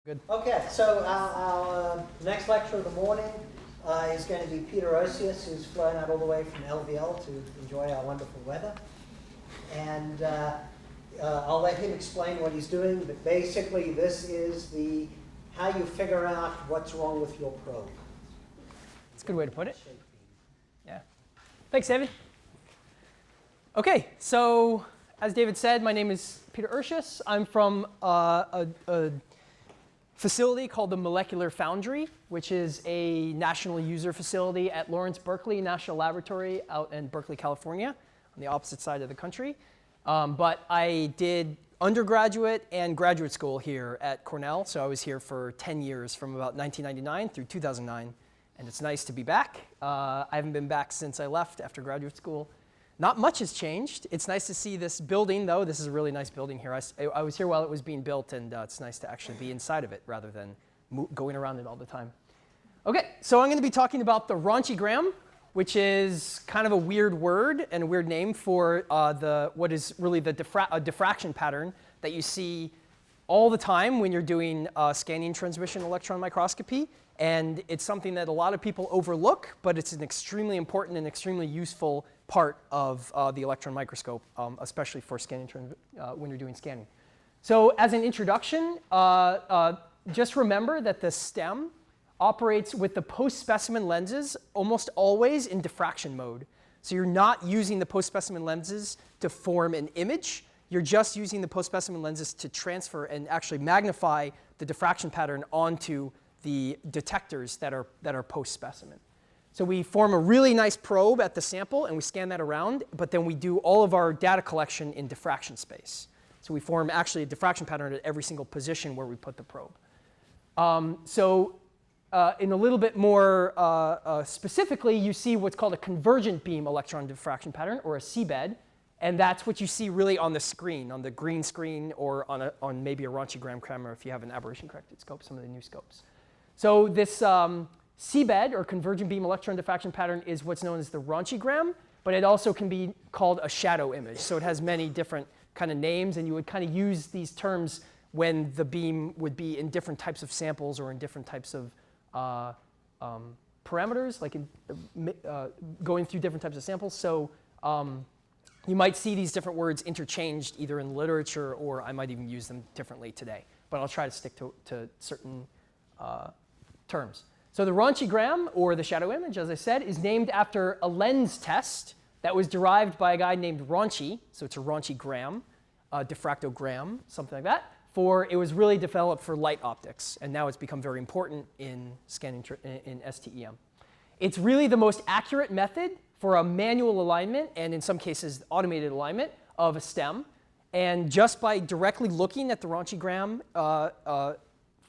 Good. Okay, so our next lecture of the morning is going to be Peter Ercius, who's flown out all the way from LVL to enjoy our wonderful weather. And I'll let him explain what he's doing, but basically this is how you figure out what's wrong with your probe. That's a good way to put it. Yeah. Thanks, David. Okay, so as David said, my name is Peter Ercius. I'm from a facility called the Molecular Foundry, which is a national user facility at Lawrence Berkeley National Laboratory out in Berkeley, California, on the opposite side of the country. But I did undergraduate and graduate school here at Cornell, so I was here for 10 years, from about 1999 through 2009, and it's nice to be back. I haven't been back since I left after graduate school. Not much has changed. It's nice to see this building, though. This is a really nice building here. I was here while it was being built, and it's nice to actually be inside of it rather than going around it all the time. OK, so I'm going to be talking about the Ronchigram, which is kind of a weird word and a weird name for what is really the diffraction pattern that you see all the time when you're doing scanning transmission electron microscopy. And it's something that a lot of people overlook, but it's an extremely important and extremely useful part of the electron microscope, especially for scanning when you're doing scanning. So as an introduction, just remember that the STEM operates with the post-specimen lenses almost always in diffraction mode. So you're not using the post-specimen lenses to form an image. You're just using the post-specimen lenses to transfer and actually magnify the diffraction pattern onto the detectors that are post-specimen. So we form a really nice probe at the sample, and we scan that around. But then we do all of our data collection in diffraction space. So we form actually a diffraction pattern at every single position where we put the probe. In a little bit more specifically, you see what's called a convergent beam electron diffraction pattern, or a CBED. And that's what you see really on the screen, on the green screen, or on maybe a Ronchigram camera if you have an aberration-corrected scope, some of the new scopes. So this CBED, or convergent beam electron diffraction pattern, is what's known as the Ronchigram, but it also can be called a shadow image. So it has many different kind of names, and you would kind of use these terms when the beam would be in different types of samples or in different types of parameters, like going through different types of samples. So you might see these different words interchanged either in literature, or I might even use them differently today. But I'll try to stick to certain terms. So the Ronchigram, or the shadow image, as I said, is named after a lens test that was derived by a guy named Ronchi. So it's a Ronchigram, diffractogram, something like that. It was really developed for light optics, and now it's become very important in scanning in STEM. It's really the most accurate method for a manual alignment, and in some cases automated alignment, of a STEM. And just by directly looking at the Ronchigram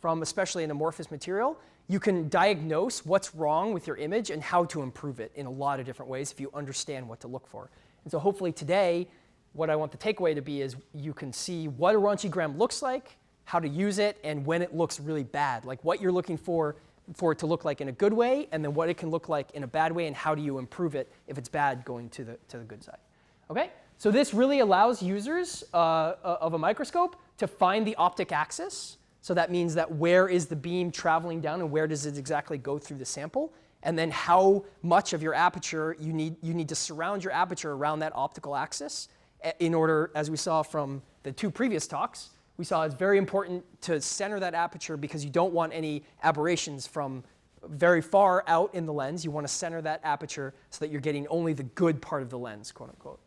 from especially an amorphous material, you can diagnose what's wrong with your image and how to improve it in a lot of different ways if you understand what to look for. And so hopefully today, what I want the takeaway to be is you can see what a Ronchigram looks like, how to use it, and when it looks really bad, like what you're looking for it to look like in a good way, and then what it can look like in a bad way, and how do you improve it if it's bad going to the good side. Okay? So this really allows users of a microscope to find the optic axis. So that means that where is the beam traveling down, and where does it exactly go through the sample? And then how much of your aperture you need to surround your aperture around that optical axis in order, as we saw from the two previous talks, we saw it's very important to center that aperture because you don't want any aberrations from very far out in the lens. You want to center that aperture so that you're getting only the good part of the lens, quote unquote.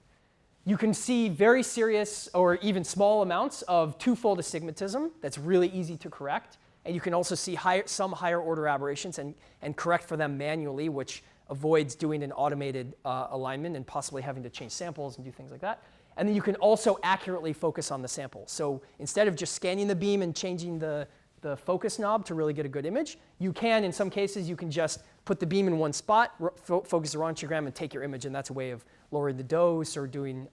You can see very serious or even small amounts of two-fold astigmatism that's really easy to correct. And you can also see some higher order aberrations and correct for them manually, which avoids doing an automated alignment and possibly having to change samples and do things like that. And then you can also accurately focus on the sample. So instead of just scanning the beam and changing the focus knob to really get a good image, you can, in some cases, you can just put the beam in one spot, focus the Ronchigram, and take your image. And that's a way of lowering the dose or doing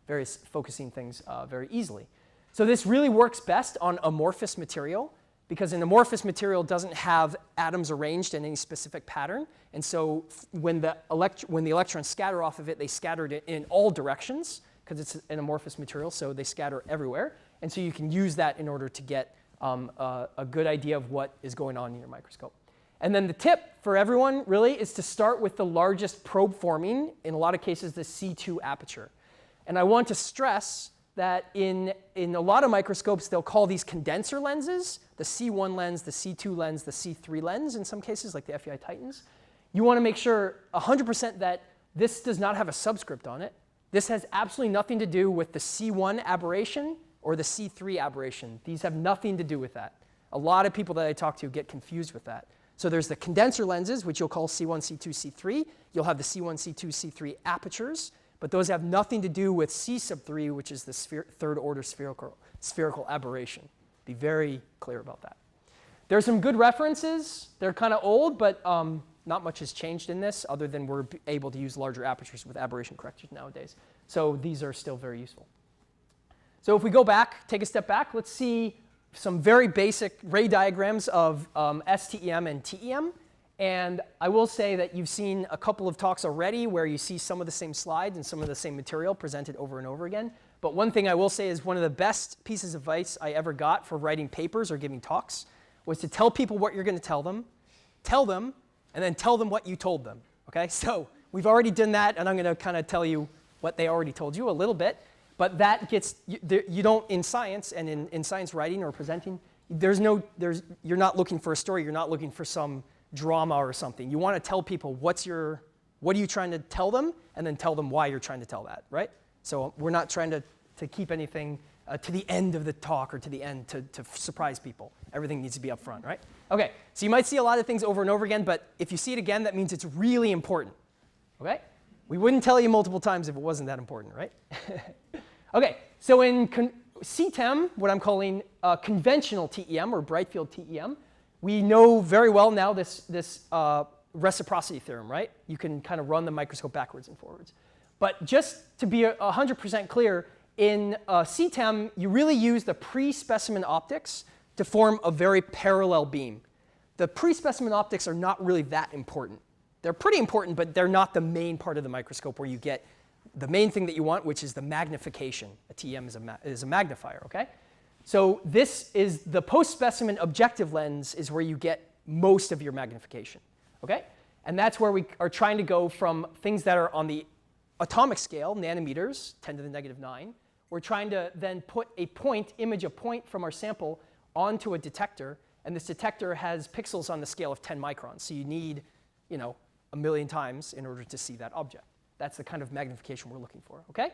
various focusing things very easily. So this really works best on amorphous material, because an amorphous material doesn't have atoms arranged in any specific pattern. And so when the electrons scatter off of it, they scatter it in all directions, because it's an amorphous material, so they scatter everywhere. And so you can use that in order to get a good idea of what is going on in your microscope. And then the tip for everyone really is to start with the largest probe forming, in a lot of cases the C2 aperture. And I want to stress that in a lot of microscopes, they'll call these condenser lenses, the C1 lens, the C2 lens, the C3 lens in some cases, like the FEI Titans. You want to make sure 100% that this does not have a subscript on it. This has absolutely nothing to do with the C1 aberration or the C3 aberration. These have nothing to do with that. A lot of people that I talk to get confused with that. So there's the condenser lenses, which you'll call C1, C2, C3. You'll have the C1, C2, C3 apertures. But those have nothing to do with C sub 3, which is the third order spherical aberration. Be very clear about that. There's some good references. They're kind of old, but not much has changed in this other than we're able to use larger apertures with aberration correctors nowadays. So these are still very useful. So if we go back, take a step back, let's see some very basic ray diagrams of STEM and TEM. And I will say that you've seen a couple of talks already where you see some of the same slides and some of the same material presented over and over again. But one thing I will say is one of the best pieces of advice I ever got for writing papers or giving talks was to tell people what you're going to tell them, and then tell them what you told them. Okay? So we've already done that, and I'm going to kind of tell you what they already told you a little bit. But that gets, you don't, in science and in science writing or presenting, you're not looking for a story. You're not looking for some drama or something. You want to tell people what are you trying to tell them, and then tell them why you're trying to tell that, right? So we're not trying to keep anything to the end of the talk or to the end to surprise people. Everything needs to be up front, right? Okay, so you might see a lot of things over and over again, but if you see it again, that means it's really important, okay? We wouldn't tell you multiple times if it wasn't that important, right? Okay, so in CTEM, what I'm calling conventional TEM or bright field TEM, we know very well now this reciprocity theorem, right? You can kind of run the microscope backwards and forwards. But just to be 100% clear, in CTEM, you really use the pre-specimen optics to form a very parallel beam. The pre-specimen optics are not really that important. They're pretty important, but they're not the main part of the microscope where you get the main thing that you want, which is the magnification. A TEM is a magnifier, okay? So this is the post-specimen objective lens is where you get most of your magnification, okay? And that's where we are trying to go from things that are on the atomic scale, nanometers, 10 to the negative 9. We're trying to then put image a point from our sample onto a detector, and this detector has pixels on the scale of 10 microns. So you need, 1,000,000 times in order to see that object. That's the kind of magnification we're looking for, okay?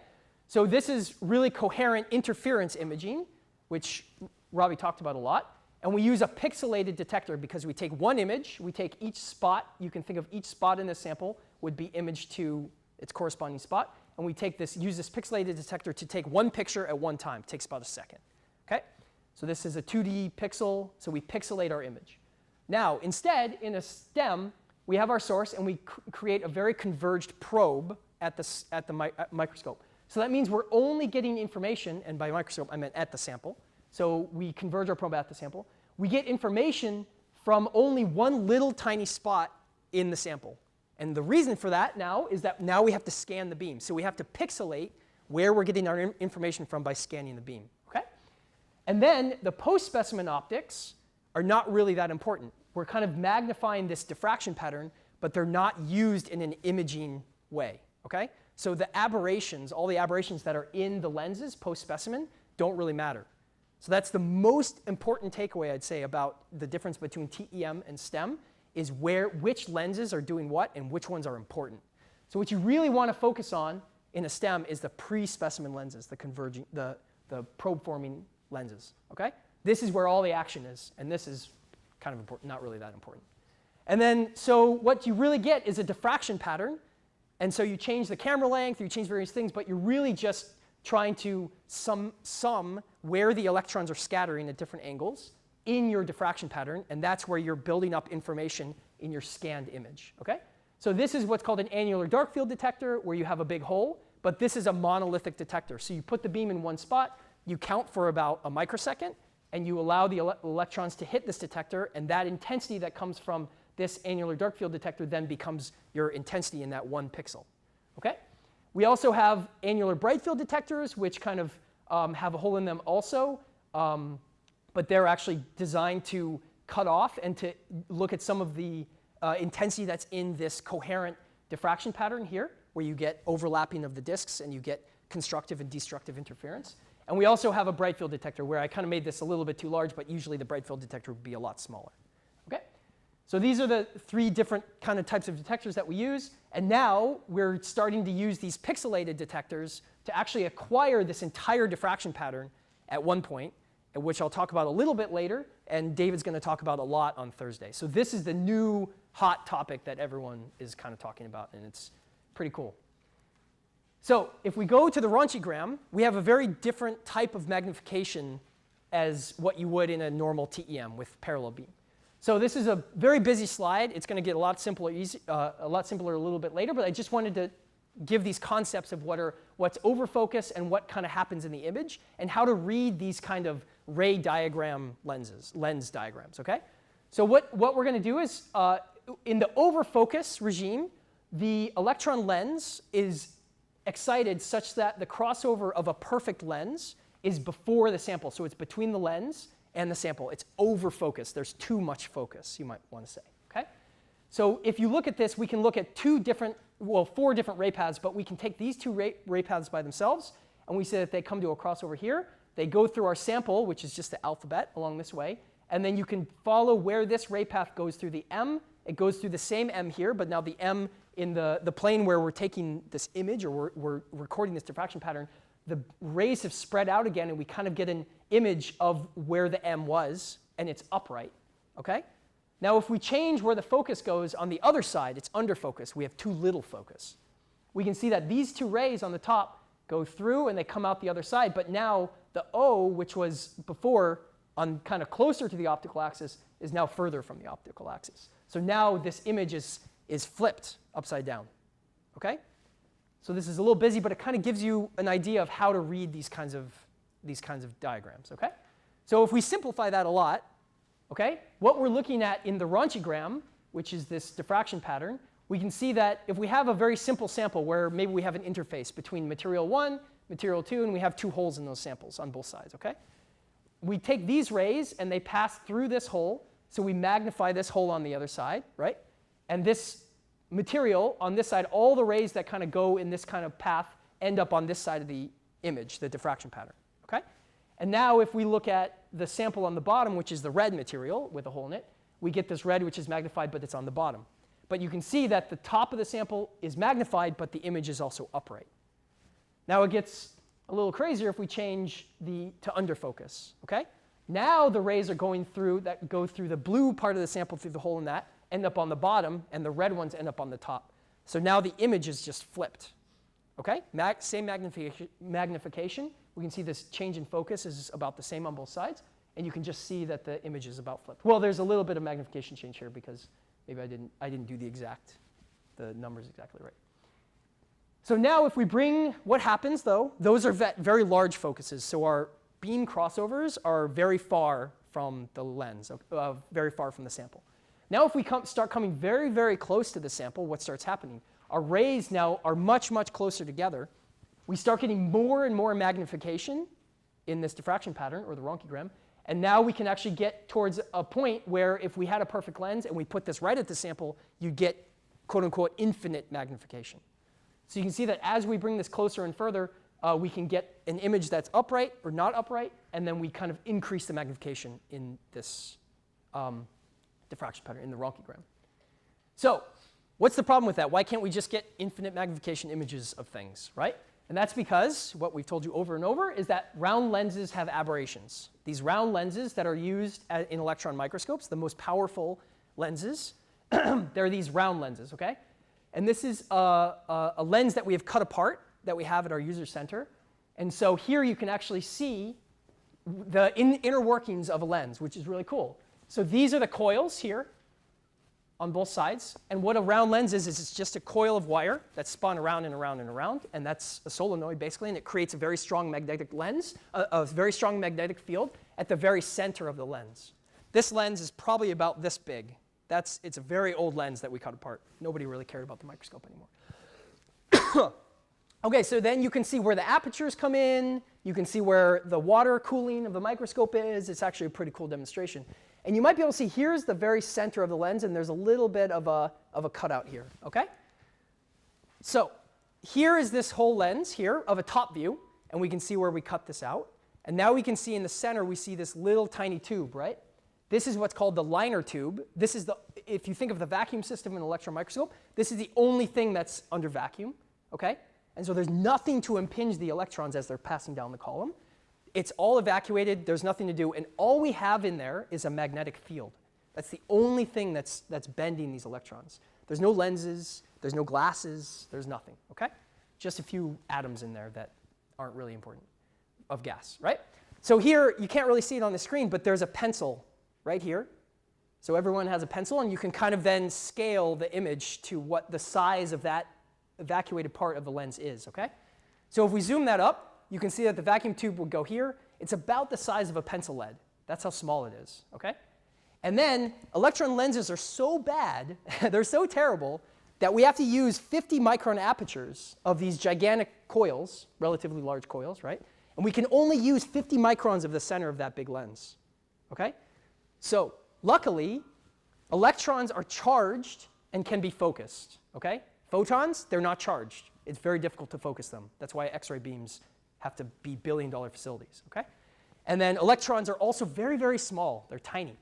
So this is really coherent interference imaging, which Robbie talked about a lot. And we use a pixelated detector because we take one image, we take each spot, you can think of each spot in this sample would be imaged to its corresponding spot, and we use this pixelated detector to take one picture at one time. It takes about a second, okay? So this is a 2D pixel, so we pixelate our image. Now, instead, in a STEM, we have our source, and we create a very converged probe at the microscope. So that means we're only getting information, and by microscope I meant at the sample. So we converge our probe at the sample. We get information from only one little tiny spot in the sample. And the reason for that now is that now we have to scan the beam. So we have to pixelate where we're getting our information from by scanning the beam, okay? And then the post-specimen optics are not really that important. We're kind of magnifying this diffraction pattern, but they're not used in an imaging way, okay? So the aberrations, all the aberrations that are in the lenses post-specimen don't really matter. So that's the most important takeaway, I'd say, about the difference between TEM and STEM is which lenses are doing what and which ones are important. So what you really want to focus on in a STEM is the pre-specimen lenses, the converging, the probe-forming lenses, okay? This is where all the action is, and this is kind of important, not really that important. And then, so what you really get is a diffraction pattern, and so you change the camera length, you change various things, but you're really just trying to sum where the electrons are scattering at different angles in your diffraction pattern, and that's where you're building up information in your scanned image, okay? So this is what's called an annular dark field detector, where you have a big hole, but this is a monolithic detector. So you put the beam in one spot, you count for about a microsecond, and you allow the electrons to hit this detector, and that intensity that comes from this annular dark field detector then becomes your intensity in that one pixel, okay? We also have annular bright field detectors, which kind of have a hole in them also. but they're actually designed to cut off and to look at some of the intensity that's in this coherent diffraction pattern here, where you get overlapping of the disks and you get constructive and destructive interference. And we also have a bright field detector where I kind of made this a little bit too large, but usually the bright field detector would be a lot smaller. Okay? So these are the 3 different kind of types of detectors that we use. And now we're starting to use these pixelated detectors to actually acquire this entire diffraction pattern at one point, which I'll talk about a little bit later, and David's going to talk about a lot on Thursday. So this is the new hot topic that everyone is kind of talking about, and it's pretty cool. So if we go to the Ronchigram, we have a very different type of magnification as what you would in a normal TEM with parallel beam. So this is a very busy slide. It's going to get a lot simpler a little bit later, but I just wanted to give these concepts of what's overfocus and what kind of happens in the image, and how to read these kind of ray diagram lens diagrams, okay? So what we're going to do is, in the overfocus regime, the electron lens is excited such that the crossover of a perfect lens is before the sample. So it's between the lens and the sample. It's overfocused. There's too much focus, you might want to say, okay? So if you look at this, we can look at 4 different ray paths, but we can take these 2 ray paths by themselves, and we say that they come to a crossover here. They go through our sample, which is just the alphabet, along this way, and then you can follow where this ray path goes through the M. It goes through the same M here, but now the M in the plane where we're taking this image, or we're recording this diffraction pattern, the rays have spread out again, and we kind of get an image of where the M was, and it's upright, okay? Now, if we change where the focus goes on the other side, it's under focus. We have too little focus. We can see that these 2 rays on the top go through, and they come out the other side, but now the O, which was before on kind of closer to the optical axis, is now further from the optical axis. So now this image is flipped upside down, okay? So this is a little busy, but it kind of gives you an idea of how to read these kinds of diagrams, okay? So if we simplify that a lot, okay, what we're looking at in the Ronchigram, which is this diffraction pattern, we can see that if we have a very simple sample where maybe we have an interface between material 1, material 2, and we have 2 holes in those samples on both sides, okay? We take these rays, and they pass through this hole, so we magnify this hole on the other side, right? And this material on this side, all the rays that kind of go in this kind of path end up on this side of the image, the diffraction pattern, okay? And now if we look at the sample on the bottom, which is the red material with a hole in it, we get this red, which is magnified, but it's on the bottom. But you can see that the top of the sample is magnified, but the image is also upright. Now it gets a little crazier if we change to under focus, okay? Now the rays are going through, that go through the blue part of the sample through the hole in that, end up on the bottom, and the red ones end up on the top. So now the image is just flipped, okay? Same magnification. We can see this change in focus is about the same on both sides, and you can just see that the image is about flipped. Well, there's a little bit of magnification change here because maybe I didn't do the numbers exactly right. So now if we bring, what happens though, those are very large focuses. So our beam crossovers are very far from the lens, very far from the sample. Now if we start coming very, very close to the sample, what starts happening? Our rays now are much, much closer together. We start getting more and more magnification in this diffraction pattern, or the Ronchigram, and now we can actually get towards a point where if we had a perfect lens and we put this right at the sample, you get quote-unquote infinite magnification. So you can see that as we bring this closer and further, we can get an image that's upright or not upright, and then we kind of increase the magnification in this diffraction pattern, in the Ronchigram. So what's the problem with that? Why can't we just get infinite magnification images of things, right? And that's because what we've told you over and over is that round lenses have aberrations. These round lenses that are used in electron microscopes, the most powerful lenses, they're these round lenses, okay? And this is a lens that we have cut apart that we have at our user center. And so here you can actually see the inner workings of a lens, which is really cool. So these are the coils here on both sides. And what a round lens is it's just a coil of wire that's spun around and around and around. And that's a solenoid, basically. And it creates a very strong magnetic lens, a very strong magnetic field at the very center of the lens. This lens is probably about this big. It's a very old lens that we cut apart. Nobody really cared about the microscope anymore. Okay, so then you can see where the apertures come in. You can see where the water cooling of the microscope is. It's actually a pretty cool demonstration. And you might be able to see here's the very center of the lens, and there's a little bit of a cutout here. Okay? So here is this whole lens here of a top view, and we can see where we cut this out. And now we can see in the center, we see this little tiny tube, right? This is what's called the liner tube. This is if you think of the vacuum system in an electron microscope, this is the only thing that's under vacuum. Okay? And so there's nothing to impinge the electrons as they're passing down the column. It's all evacuated. There's nothing to do. And all we have in there is a magnetic field. That's the only thing that's bending these electrons. There's no lenses. There's no glasses. There's nothing. Okay? Just a few atoms in there that aren't really important of gas, right? So here, you can't really see it on the screen, but there's a pencil right here. So everyone has a pencil, and you can kind of then scale the image to what the size of that evacuated part of the lens is, okay? So if we zoom that up, you can see that the vacuum tube would go here. It's about the size of a pencil lead. That's how small it is, okay? And then electron lenses are so bad, they're so terrible, that we have to use 50 micron apertures of these gigantic coils, relatively large coils, right? And we can only use 50 microns of the center of that big lens, okay? So luckily, electrons are charged and can be focused, okay? Photons, they're not charged. It's very difficult to focus them. That's why X-ray beams have to be billion-dollar facilities, okay? And then electrons are also very, very small. They're tiny.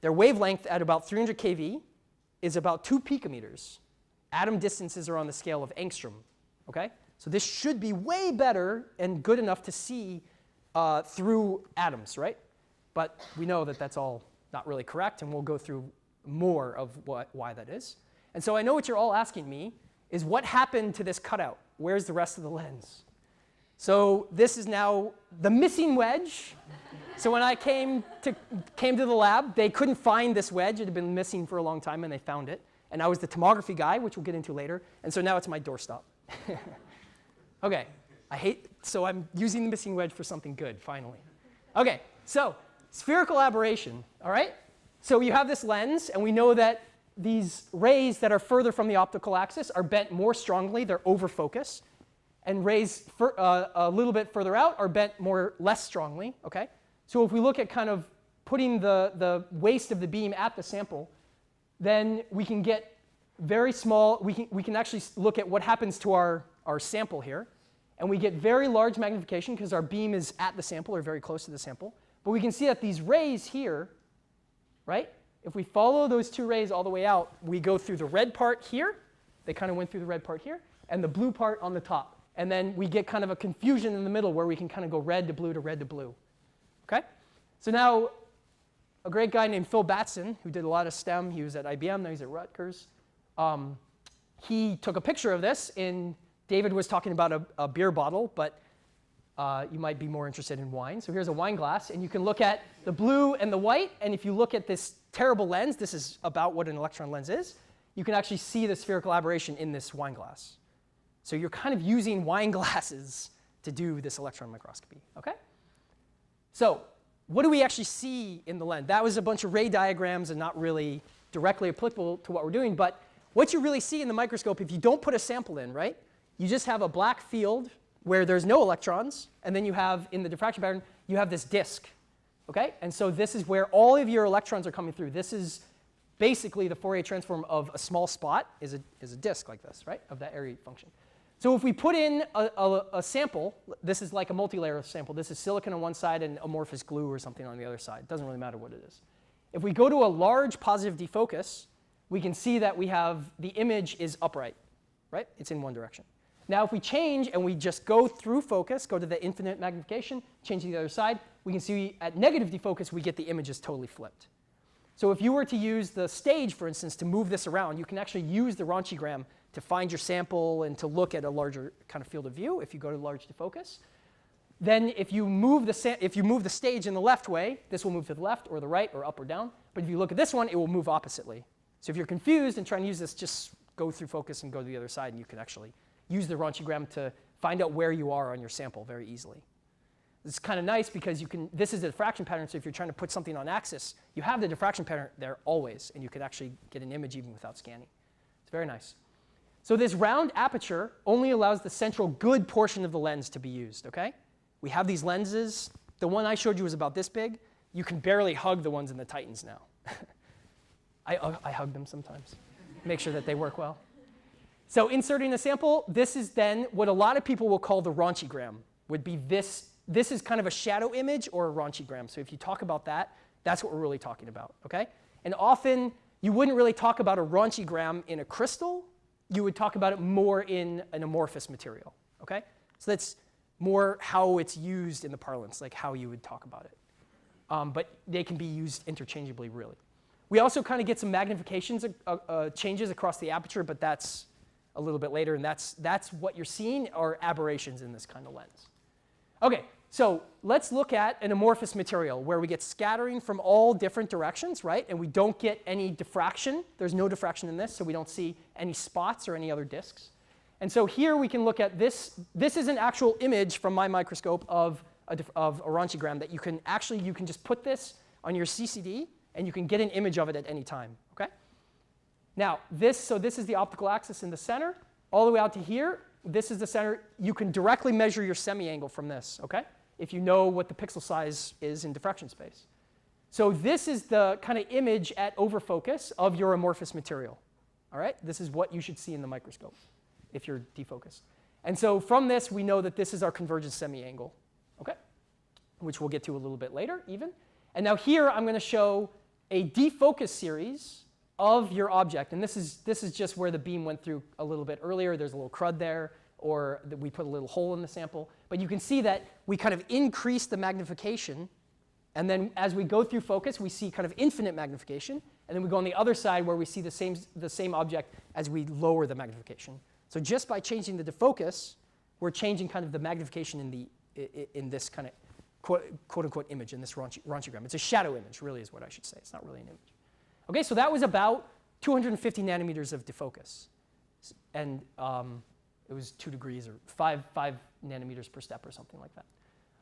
Their wavelength at about 300 keV is about 2 picometers. Atom distances are on the scale of angstrom, okay? So this should be way better and good enough to see through atoms, right? But we know that that's all not really correct, and we'll go through more of why that is. And so I know what you're all asking me is what happened to this cutout? Where's the rest of the lens? So this is now the missing wedge. So when I came to the lab, they couldn't find this wedge. It had been missing for a long time, and they found it. And I was the tomography guy, which we'll get into later. And so now it's my doorstop. OK, so I'm using the missing wedge for something good, finally. OK, so spherical aberration, all right? So you have this lens, and we know that these rays that are further from the optical axis are bent more strongly. They're over focus. And rays a little bit further out are bent less strongly, okay? So if we look at kind of putting the waist of the beam at the sample, then we can get very small, we can actually look at what happens to our sample here. And we get very large magnification because our beam is at the sample or very close to the sample. But we can see that these rays here, right? If we follow those two rays all the way out, we go through the red part here. They kind of went through the red part here, and the blue part on the top. And then we get kind of a confusion in the middle where we can kind of go red to blue to red to blue. Okay? So now a great guy named Phil Batson, who did a lot of STEM, he was at IBM, now he's at Rutgers. He took a picture of this. David was talking about a beer bottle, but you might be more interested in wine. So here's a wine glass, and you can look at the blue and the white. And if you look at this terrible lens, this is about what an electron lens is, you can actually see the spherical aberration in this wine glass. So you're kind of using wine glasses to do this electron microscopy, okay? So what do we actually see in the lens? That was a bunch of ray diagrams and not really directly applicable to what we're doing. But what you really see in the microscope, if you don't put a sample in, right, you just have a black field where there's no electrons. And then you have, in the diffraction pattern, you have this disk, okay? And so this is where all of your electrons are coming through. This is basically the Fourier transform of a small spot is a disk like this, right, of that area function. So if we put in a sample, this is like a multi-layer sample. This is silicon on one side and amorphous glue or something on the other side. It doesn't really matter what it is. If we go to a large positive defocus, we can see that we have the image is upright, right? It's in one direction. Now if we change and we just go through focus, go to the infinite magnification, change to the other side, we can see at negative defocus we get the image is totally flipped. So if you were to use the stage, for instance, to move this around, you can actually use the Ronchigram to find your sample and to look at a larger kind of field of view if you go to large defocus. Then if you move the stage in the left way, this will move to the left or the right or up or down. But if you look at this one, it will move oppositely. So if you're confused and trying to use this, just go through focus and go to the other side, and you can actually use the Ronchigram to find out where you are on your sample very easily. It's kind of nice because this is a diffraction pattern, so if you're trying to put something on axis, you have the diffraction pattern there always, and you can actually get an image even without scanning. It's very nice. So this round aperture only allows the central good portion of the lens to be used, okay? We have these lenses. The one I showed you was about this big. You can barely hug the ones in the Titans now. I hug them sometimes, make sure that they work well. So inserting a sample, this is then what a lot of people will call the Ronchigram, would be this. This is kind of a shadow image or a Ronchigram. So if you talk about that, that's what we're really talking about, okay? And often, you wouldn't really talk about a Ronchigram in a crystal. You would talk about it more in an amorphous material, okay? So that's more how it's used in the parlance, like how you would talk about it. But they can be used interchangeably, really. We also kind of get some magnifications changes across the aperture, but that's a little bit later, and that's what you're seeing are aberrations in this kind of lens. Okay, so let's look at an amorphous material where we get scattering from all different directions, right? And we don't get any diffraction. There's no diffraction in this, so we don't see any spots or any other disks. And so here we can look at this. This is an actual image from my microscope of a Ronchigram that you can just put this on your CCD, and you can get an image of it at any time, okay? Now, this is the optical axis in the center. All the way out to here, this is the center. You can directly measure your semi-angle from this, okay? If you know what the pixel size is in diffraction space. So this is the kind of image at overfocus of your amorphous material, all right? This is what you should see in the microscope if you're defocused. And so from this, we know that this is our convergence semi-angle, okay? Which we'll get to a little bit later, even. And now here, I'm going to show a defocus series of your object. And this is just where the beam went through a little bit earlier. There's a little crud there, or we put a little hole in the sample. But you can see that we kind of increase the magnification. And then as we go through focus, we see kind of infinite magnification. And then we go on the other side where we see the same object as we lower the magnification. So just by changing the defocus, we're changing kind of the magnification in this kind of quote-unquote image, in this Ronchigram. It's a shadow image, really, is what I should say. It's not really an image. OK, so that was about 250 nanometers of defocus. And it was 2 degrees or 5 nanometers per step or something like that.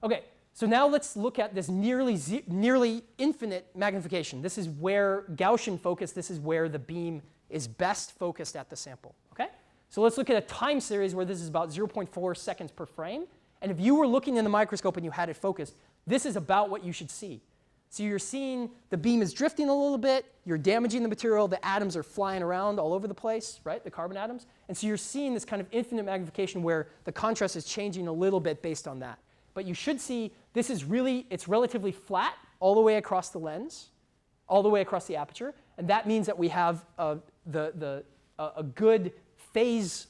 OK, so now let's look at this nearly infinite magnification. This is where Gaussian focus, this is where the beam is best focused at the sample. OK, so let's look at a time series where this is about 0.4 seconds per frame. And if you were looking in the microscope and you had it focused, this is about what you should see. So you're seeing the beam is drifting a little bit. You're damaging the material. The atoms are flying around all over the place, right? The carbon atoms. And so you're seeing this kind of infinite magnification where the contrast is changing a little bit based on that. But you should see this is it's relatively flat all the way across the lens, all the way across the aperture. And that means that we have a good phase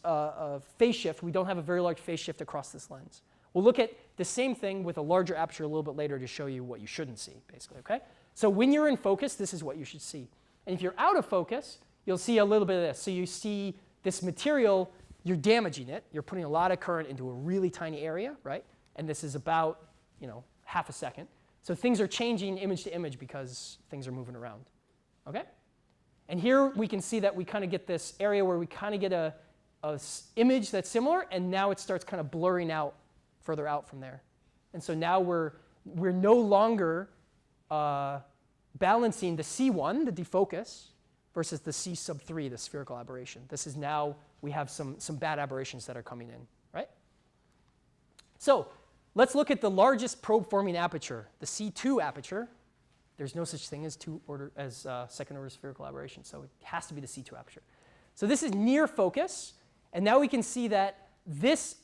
shift. We don't have a very large phase shift across this lens. We'll look at the same thing with a larger aperture a little bit later to show you what you shouldn't see, basically, okay? So when you're in focus, this is what you should see. And if you're out of focus, you'll see a little bit of this. So you see this material, you're damaging it. You're putting a lot of current into a really tiny area, right? And this is about, half a second. So things are changing image to image because things are moving around, okay? And here we can see that we kind of get this area where we kind of get a image that's similar, and now it starts kind of blurring out further out from there. And so now we're no longer balancing the C1, the defocus, versus the C sub 3, the spherical aberration. This is now, we have some bad aberrations that are coming in, right? So let's look at the largest probe-forming aperture, the C2 aperture. There's no such thing as second-order spherical aberration, so it has to be the C2 aperture. So this is near focus, and now we can see that this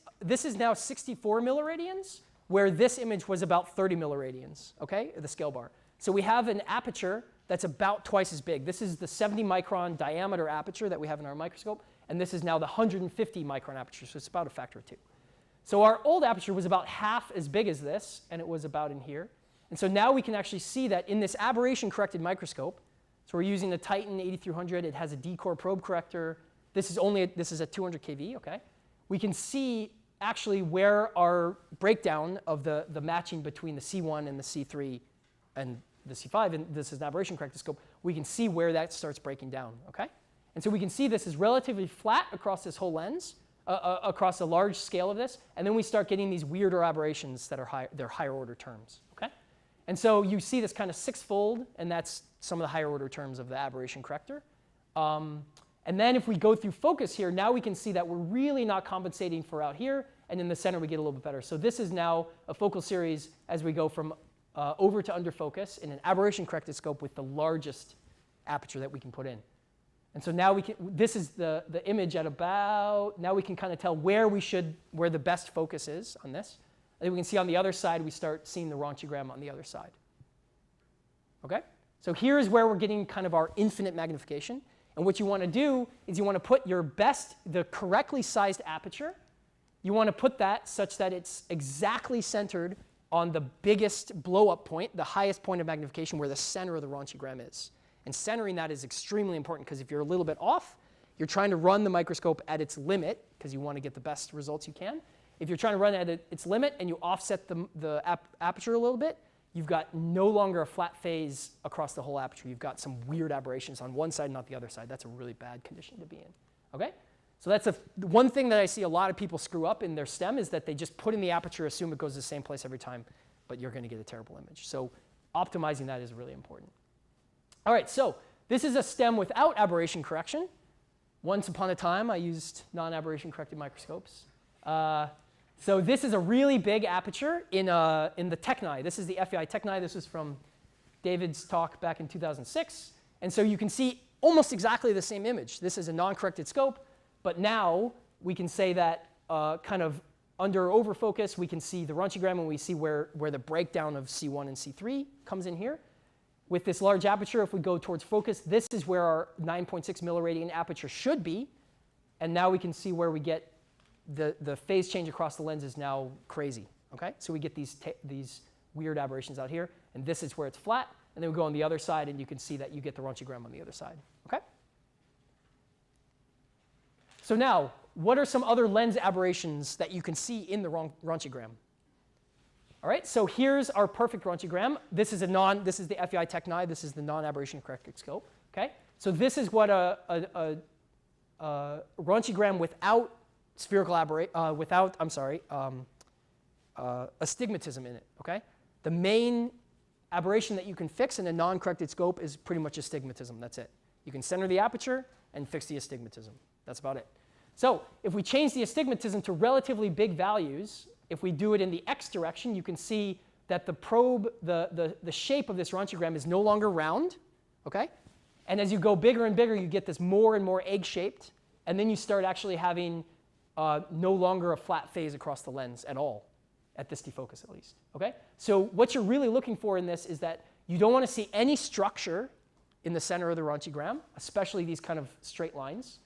is now 64 milliradians, where this image was about 30 milliradians, okay, the scale bar. So we have an aperture that's about twice as big. This is the 70 micron diameter aperture that we have in our microscope, and this is now the 150 micron aperture, so it's about a factor of 2. So our old aperture was about half as big as this, and it was about in here. And so now we can actually see that in this aberration-corrected microscope, so we're using the Titan 8300. It has a D-core probe corrector. This is at 200 kV, okay? We can see actually where our breakdown of the matching between the C1 and the C3 and the C5, and this is an aberration-corrected scope, we can see where that starts breaking down, okay? And so we can see this is relatively flat across this whole lens, across a large scale of this, and then we start getting these weirder aberrations that are they're higher order terms, okay? And so you see this kind of sixfold, and that's some of the higher order terms of the aberration corrector. And And then if we go through focus here, now we can see that we're really not compensating for out here. And in the center, we get a little bit better. So this is now a focal series as we go from over to under focus in an aberration-corrected scope with the largest aperture that we can put in. And so now we can, this is the image at about, now we can kind of tell where the best focus is on this. And then we can see on the other side, we start seeing the Ronchigram on the other side. Okay? So here's where we're getting kind of our infinite magnification. And what you want to do is you want to put the correctly sized aperture, you want to put that such that it's exactly centered on the biggest blow-up point, the highest point of magnification where the center of the Ronchigram is. And centering that is extremely important because if you're a little bit off, you're trying to run the microscope at its limit because you want to get the best results you can. If you're trying to run it at its limit and you offset the aperture a little bit, you've got no longer a flat phase across the whole aperture. You've got some weird aberrations on one side, not the other side. That's a really bad condition to be in. Okay? So that's one thing that I see a lot of people screw up in their STEM is that they just put in the aperture, assume it goes the same place every time, but you're going to get a terrible image. So optimizing that is really important. All right, so this is a STEM without aberration correction. Once upon a time, I used non-aberration corrected microscopes. So this is a really big aperture in the TechNI. This is the FEI TechNI. This was from David's talk back in 2006. And so you can see almost exactly the same image. This is a non-corrected scope. But now we can say that kind of under over focus, we can see the Ronchigram and we see where the breakdown of C1 and C3 comes in here. With this large aperture, if we go towards focus, this is where our 9.6 milliradian aperture should be. And now we can see where we get the phase change across the lens is now crazy. Okay? So we get these weird aberrations out here. And this is where it's flat. And then we go on the other side, and you can see that you get the Ronchigram on the other side. Okay? So now, what are some other lens aberrations that you can see in the Ronchigram? All right, so here's our perfect Ronchigram. This is the FEI TechNI. This is the non-aberration corrected scope. Okay, so this is what a Ronchigram without spherical astigmatism in it. Okay, the main aberration that you can fix in a non-corrected scope is pretty much astigmatism. That's it. You can center the aperture and fix the astigmatism. That's about it. So if we change the astigmatism to relatively big values, if we do it in the x direction, you can see that the probe, the shape of this Ronchigram is no longer round. Okay? And as you go bigger and bigger, you get this more and more egg-shaped. And then you start actually having no longer a flat phase across the lens at all, at this defocus at least. Okay? So what you're really looking for in this is that you don't want to see any structure in the center of the Ronchigram, especially these kind of straight lines.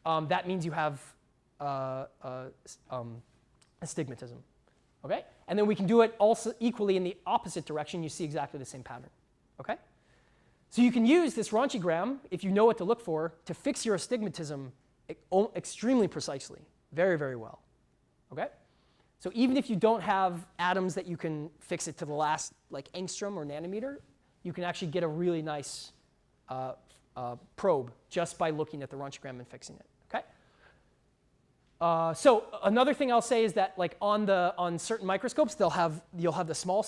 That means you have astigmatism. Okay? And then we can do it also equally in the opposite direction. You see exactly the same pattern. Okay? So you can use this Ronchigram, if you know what to look for, to fix your astigmatism extremely precisely, very, very well. Okay? So even if you don't have atoms that you can fix it to the last like angstrom or nanometer, you can actually get a really nice probe just by looking at the Ronchigram and fixing it. Okay? So another thing I'll say is that like on certain microscopes, you'll have the small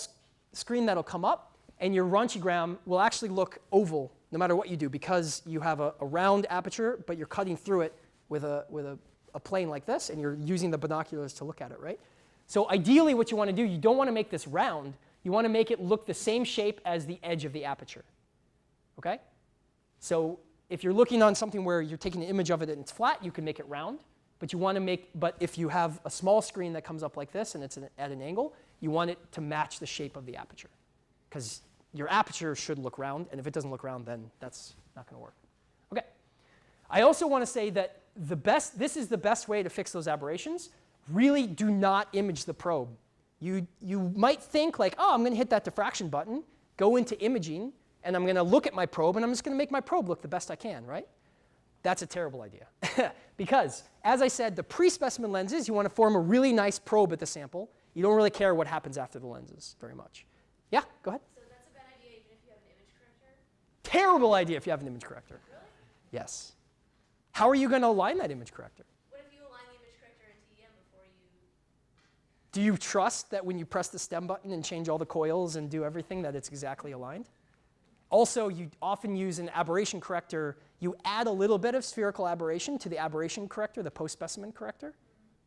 screen that'll come up, and your Ronchigram will actually look oval no matter what you do because you have a round aperture, but you're cutting through it with a plane like this, and you're using the binoculars to look at it, right? So ideally, what you want to do, you don't want to make this round. You want to make it look the same shape as the edge of the aperture. Okay? So if you're looking on something where you're taking an image of it and it's flat, you can make it round. But if you have a small screen that comes up like this and it's at an angle, you want it to match the shape of the aperture. Because your aperture should look round, and if it doesn't look round, then that's not going to work. Okay. I also want to say that this is the best way to fix those aberrations. Really do not image the probe. You might think like, oh, I'm going to hit that diffraction button, go into imaging, and I'm going to look at my probe, and I'm just going to make my probe look the best I can, right? That's a terrible idea. Because, as I said, the pre-specimen lenses, you want to form a really nice probe at the sample. You don't really care what happens after the lenses very much. Yeah, go ahead. So that's a bad idea even if you have an image corrector? Terrible idea if you have an image corrector. Really? Yes. How are you going to align that image corrector? What if you align the image corrector in TEM before you... Do you trust that when you press the stem button and change all the coils and do everything that it's exactly aligned? Also, you often use an aberration corrector. You add a little bit of spherical aberration to the aberration corrector, the post-specimen corrector,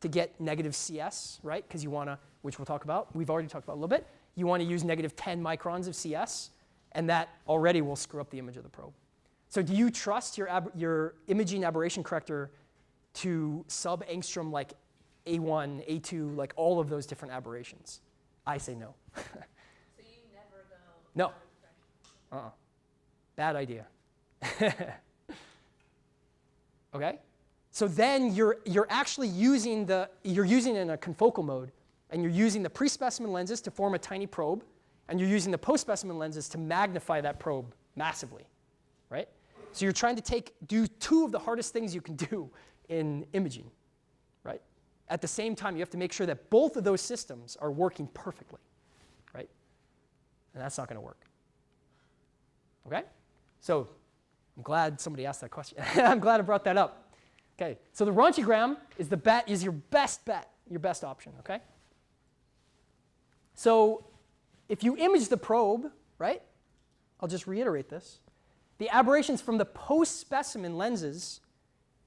to get negative CS, right? Because you want to, which we'll talk about, we've already talked about a little bit, you want to use negative 10 microns of CS, and that already will screw up the image of the probe. So do you trust your imaging aberration corrector to sub-angstrom like A1, A2, like all of those different aberrations? I say no. So you never go. No. Bad idea. Okay? So then you're actually using you're using it in a confocal mode, and you're using the pre-specimen lenses to form a tiny probe, and you're using the post-specimen lenses to magnify that probe massively, right? So you're trying to do two of the hardest things you can do in imaging, right? At the same time, you have to make sure that both of those systems are working perfectly, right? And that's not going to work. Okay? So I'm glad somebody asked that question. I'm glad I brought that up. Okay, so the Ronchigram is your best bet, your best option, okay? So if you image the probe, right? I'll just reiterate this. The aberrations from the post-specimen lenses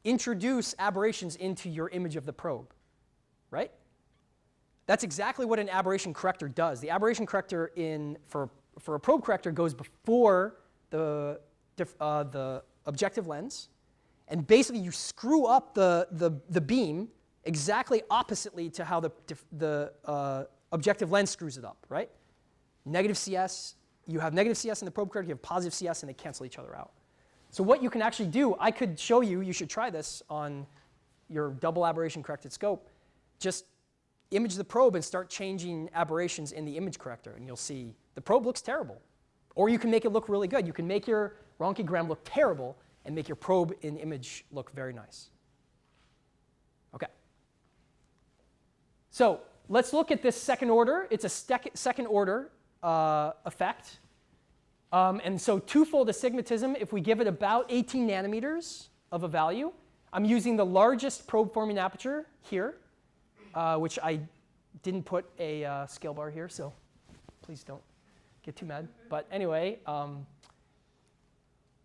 introduce aberrations into your image of the probe, right? That's exactly what an aberration corrector does. The aberration corrector for a probe corrector goes before the objective lens, and basically you screw up the beam exactly oppositely to how the objective lens screws it up, right? Negative CS, you have negative CS in the probe corrector, you have positive CS, and they cancel each other out. So what you can actually do, I could show you, you should try this on your double aberration corrected scope. Just image the probe and start changing aberrations in the image corrector, and you'll see the probe looks terrible. Or you can make it look really good. You can make your Ronchigram look terrible and make your probe in image look very nice. Okay. So let's look at this second order. It's a second order effect. And so twofold astigmatism, if we give it about 18 nanometers of a value, I'm using the largest probe forming aperture here, which I didn't put a scale bar here, so please don't get too mad. But anyway,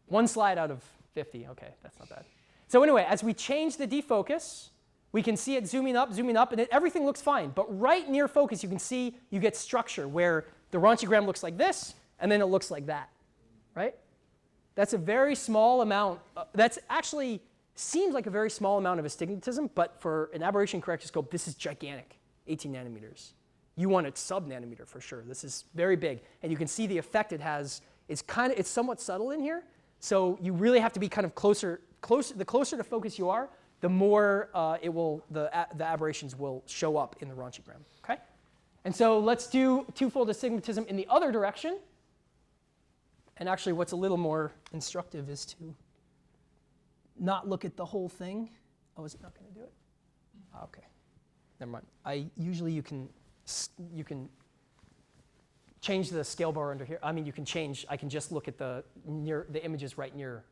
one slide out of 50. OK, that's not bad. So anyway, as we change the defocus, we can see it zooming up, and everything looks fine. But right near focus, you can see you get structure where the Ronchigram looks like this, and then it looks like that, right? That's a very small amount. That's actually seems like a very small amount of astigmatism, but for an aberration corrector scope, this is gigantic, 18 nanometers. You want it sub-nanometer for sure. This is very big. And you can see the effect it has. It's somewhat subtle in here. So you really have to be kind of closer. The closer to focus you are, the more the aberrations will show up in the Ronchigram. Okay? And so let's do twofold astigmatism in the other direction. And actually, what's a little more instructive is to not look at the whole thing. Oh, is it not going to do it? OK. Never mind. Usually you can change the scale bar under here. I mean, I can just look at the images right near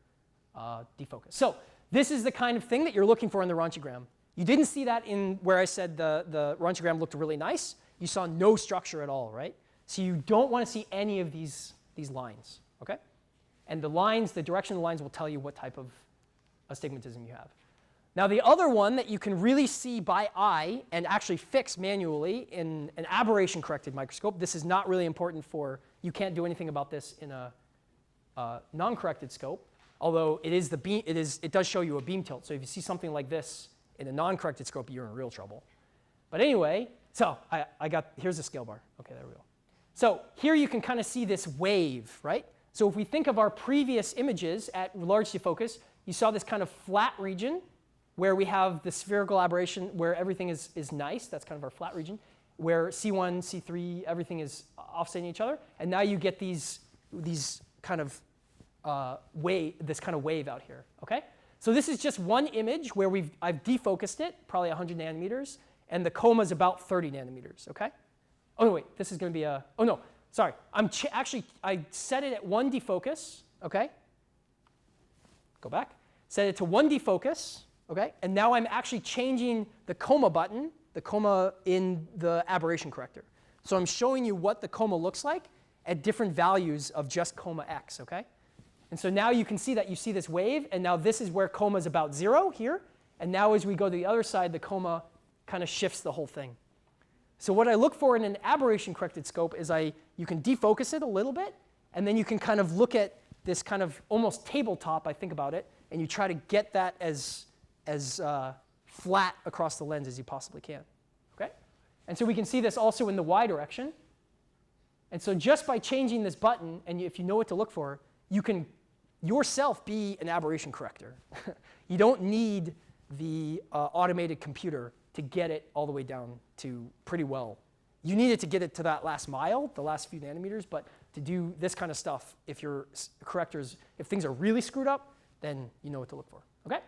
defocus. So this is the kind of thing that you're looking for in the Ronchigram. You didn't see that in where I said the Ronchigram looked really nice. You saw no structure at all, right? So you don't want to see any of these lines, OK? And the direction of the lines will tell you what type of astigmatism you have. Now, the other one that you can really see by eye and actually fix manually in an aberration-corrected microscope, this is not really important you can't do anything about this in a non-corrected scope, although it does show you a beam tilt. So if you see something like this in a non-corrected scope, you're in real trouble. But anyway, so here's the scale bar. OK, there we go. So here you can kind of see this wave, right? So if we think of our previous images at large defocus, you saw this kind of flat region where we have the spherical aberration where everything is nice. That's kind of our flat region, where C1, C3, everything is offsetting each other. And now you get these kind of this kind of wave out here. Okay? So this is just one image where I've defocused it, probably 100 nanometers, and the coma is about 30 nanometers. Okay? Oh no, wait, this is going to be oh no, sorry. I set it at 1 defocus. Okay? Go back. Set it to 1 defocus. Okay? And now I'm actually changing the coma button, the coma in the aberration corrector. So I'm showing you what the coma looks like, at different values of just comma x, okay? And so now you can see that you see this wave, and now this is where comma is about 0 here. And now as we go to the other side, the comma kind of shifts the whole thing. So what I look for in an aberration-corrected scope is you can defocus it a little bit, and then you can kind of look at this kind of almost tabletop, I think about it, and you try to get that as flat across the lens as you possibly can. Okay? And so we can see this also in the y direction. And so just by changing this button, and if you know what to look for, you can yourself be an aberration corrector. You don't need the automated computer to get it all the way down to pretty well. You need it to get it to that last mile, the last few nanometers, but to do this kind of stuff, if your correctors, if things are really screwed up, then you know what to look for. Okay?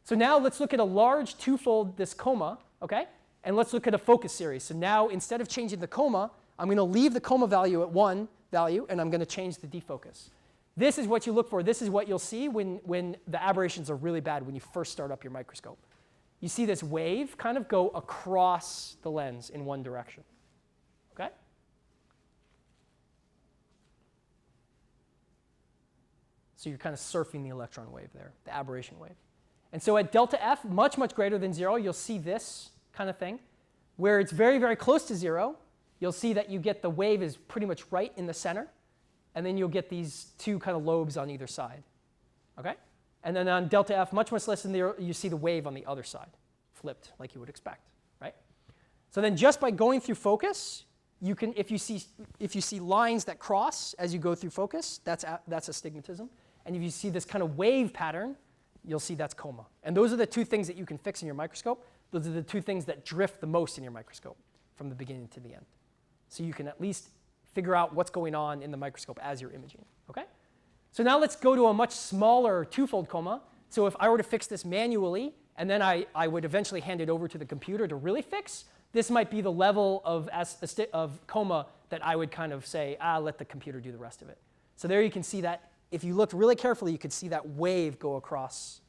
So now let's look at a large twofold, this comma, okay? And let's look at a focus series. So now instead of changing the comma, I'm going to leave the comma value at 1 value, and I'm going to change the defocus. This is what you look for. This is what you'll see when the aberrations are really bad when you first start up your microscope. You see this wave kind of go across the lens in one direction. Okay? So you're kind of surfing the electron wave there, the aberration wave. And so at delta F, much, much greater than 0, you'll see this kind of thing. Where it's very, very close to 0, you'll see that you get the wave is pretty much right in the center. And then you'll get these two kind of lobes on either side. Okay? And then on delta F, much, much less than 0, you see the wave on the other side, flipped like you would expect. Right? So then just by going through focus, you can, if you see lines that cross as you go through focus, that's astigmatism. And if you see this kind of wave pattern, you'll see that's coma. And those are the two things that you can fix in your microscope. Those are the two things that drift the most in your microscope from the beginning to the end. So you can at least figure out what's going on in the microscope as you're imaging. Okay? So now let's go to a much smaller twofold coma. So if I were to fix this manually, and then I would eventually hand it over to the computer to really fix, this might be the level of coma that I would kind of say, let the computer do the rest of it. So there you can see that. If you looked really carefully, you could see that wave go across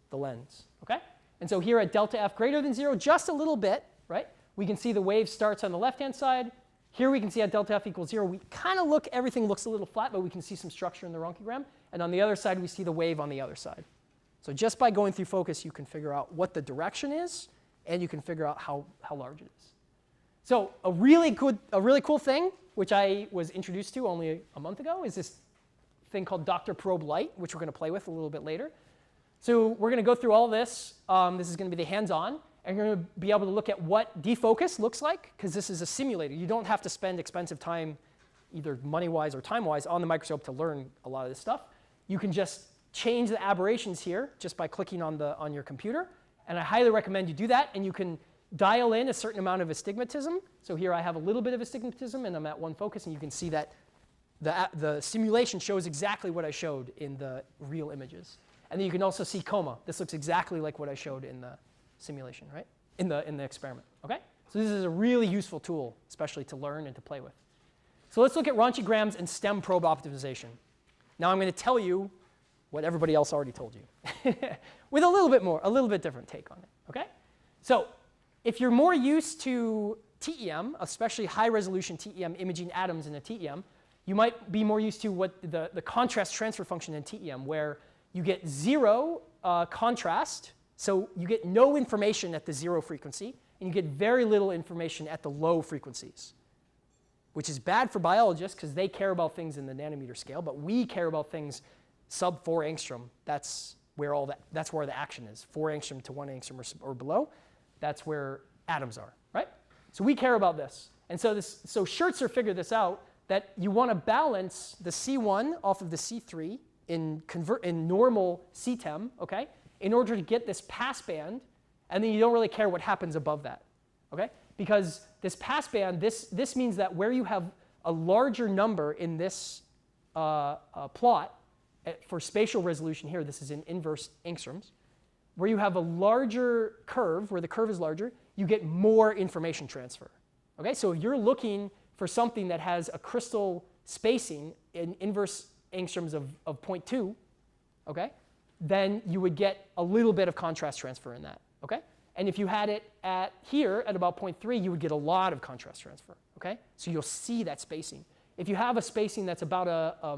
the lens. Okay? And so here at delta F greater than 0, just a little bit, right? We can see the wave starts on the left-hand side. Here we can see at delta F equals 0, we kind of look, everything looks a little flat, but we can see some structure in the Ronchigram. And on the other side, we see the wave on the other side. So just by going through focus, you can figure out what the direction is, and you can figure out how large it is. So a really cool thing, which I was introduced to only a month ago, is this thing called Dr. Probe Light, which we're going to play with a little bit later. So we're going to go through all this. This is going to be the hands-on. And you're going to be able to look at what defocus looks like, because this is a simulator. You don't have to spend expensive time, either money-wise or time-wise, on the microscope to learn a lot of this stuff. You can just change the aberrations here just by clicking on your computer. And I highly recommend you do that. And you can dial in a certain amount of astigmatism. So here I have a little bit of astigmatism, and I'm at one focus. And you can see that the simulation shows exactly what I showed in the real images. And then you can also see coma. This looks exactly like what I showed in the simulation, right? In the experiment, okay? So this is a really useful tool, especially to learn and to play with. So let's look at Ronchigrams and stem probe optimization. Now I'm going to tell you what everybody else already told you, with a little bit different take on it, okay? So if you're more used to TEM, especially high-resolution TEM imaging atoms in a TEM, you might be more used to what the contrast transfer function in TEM, where you get 0 contrast. So you get no information at the 0 frequency, and you get very little information at the low frequencies, which is bad for biologists because they care about things in the nanometer scale, but we care about things sub 4 angstrom. That's where the action is. 4 angstrom to 1 angstrom or below, that's where atoms are, right? So we care about this. And so Schertzer figured this out, that you want to balance the C1 off of the C3 in normal CTEM, okay? In order to get this passband, and then you don't really care what happens above that, okay? Because this passband, this means that where you have a larger number in this plot for spatial resolution here, this is in inverse angstroms, where you have a larger curve, where the curve is larger, you get more information transfer, okay? So if you're looking for something that has a crystal spacing in inverse angstroms of 0.2, okay? Then you would get a little bit of contrast transfer in that, okay? And if you had it here at about 0.3, you would get a lot of contrast transfer, okay? So you'll see that spacing. If you have a spacing that's about a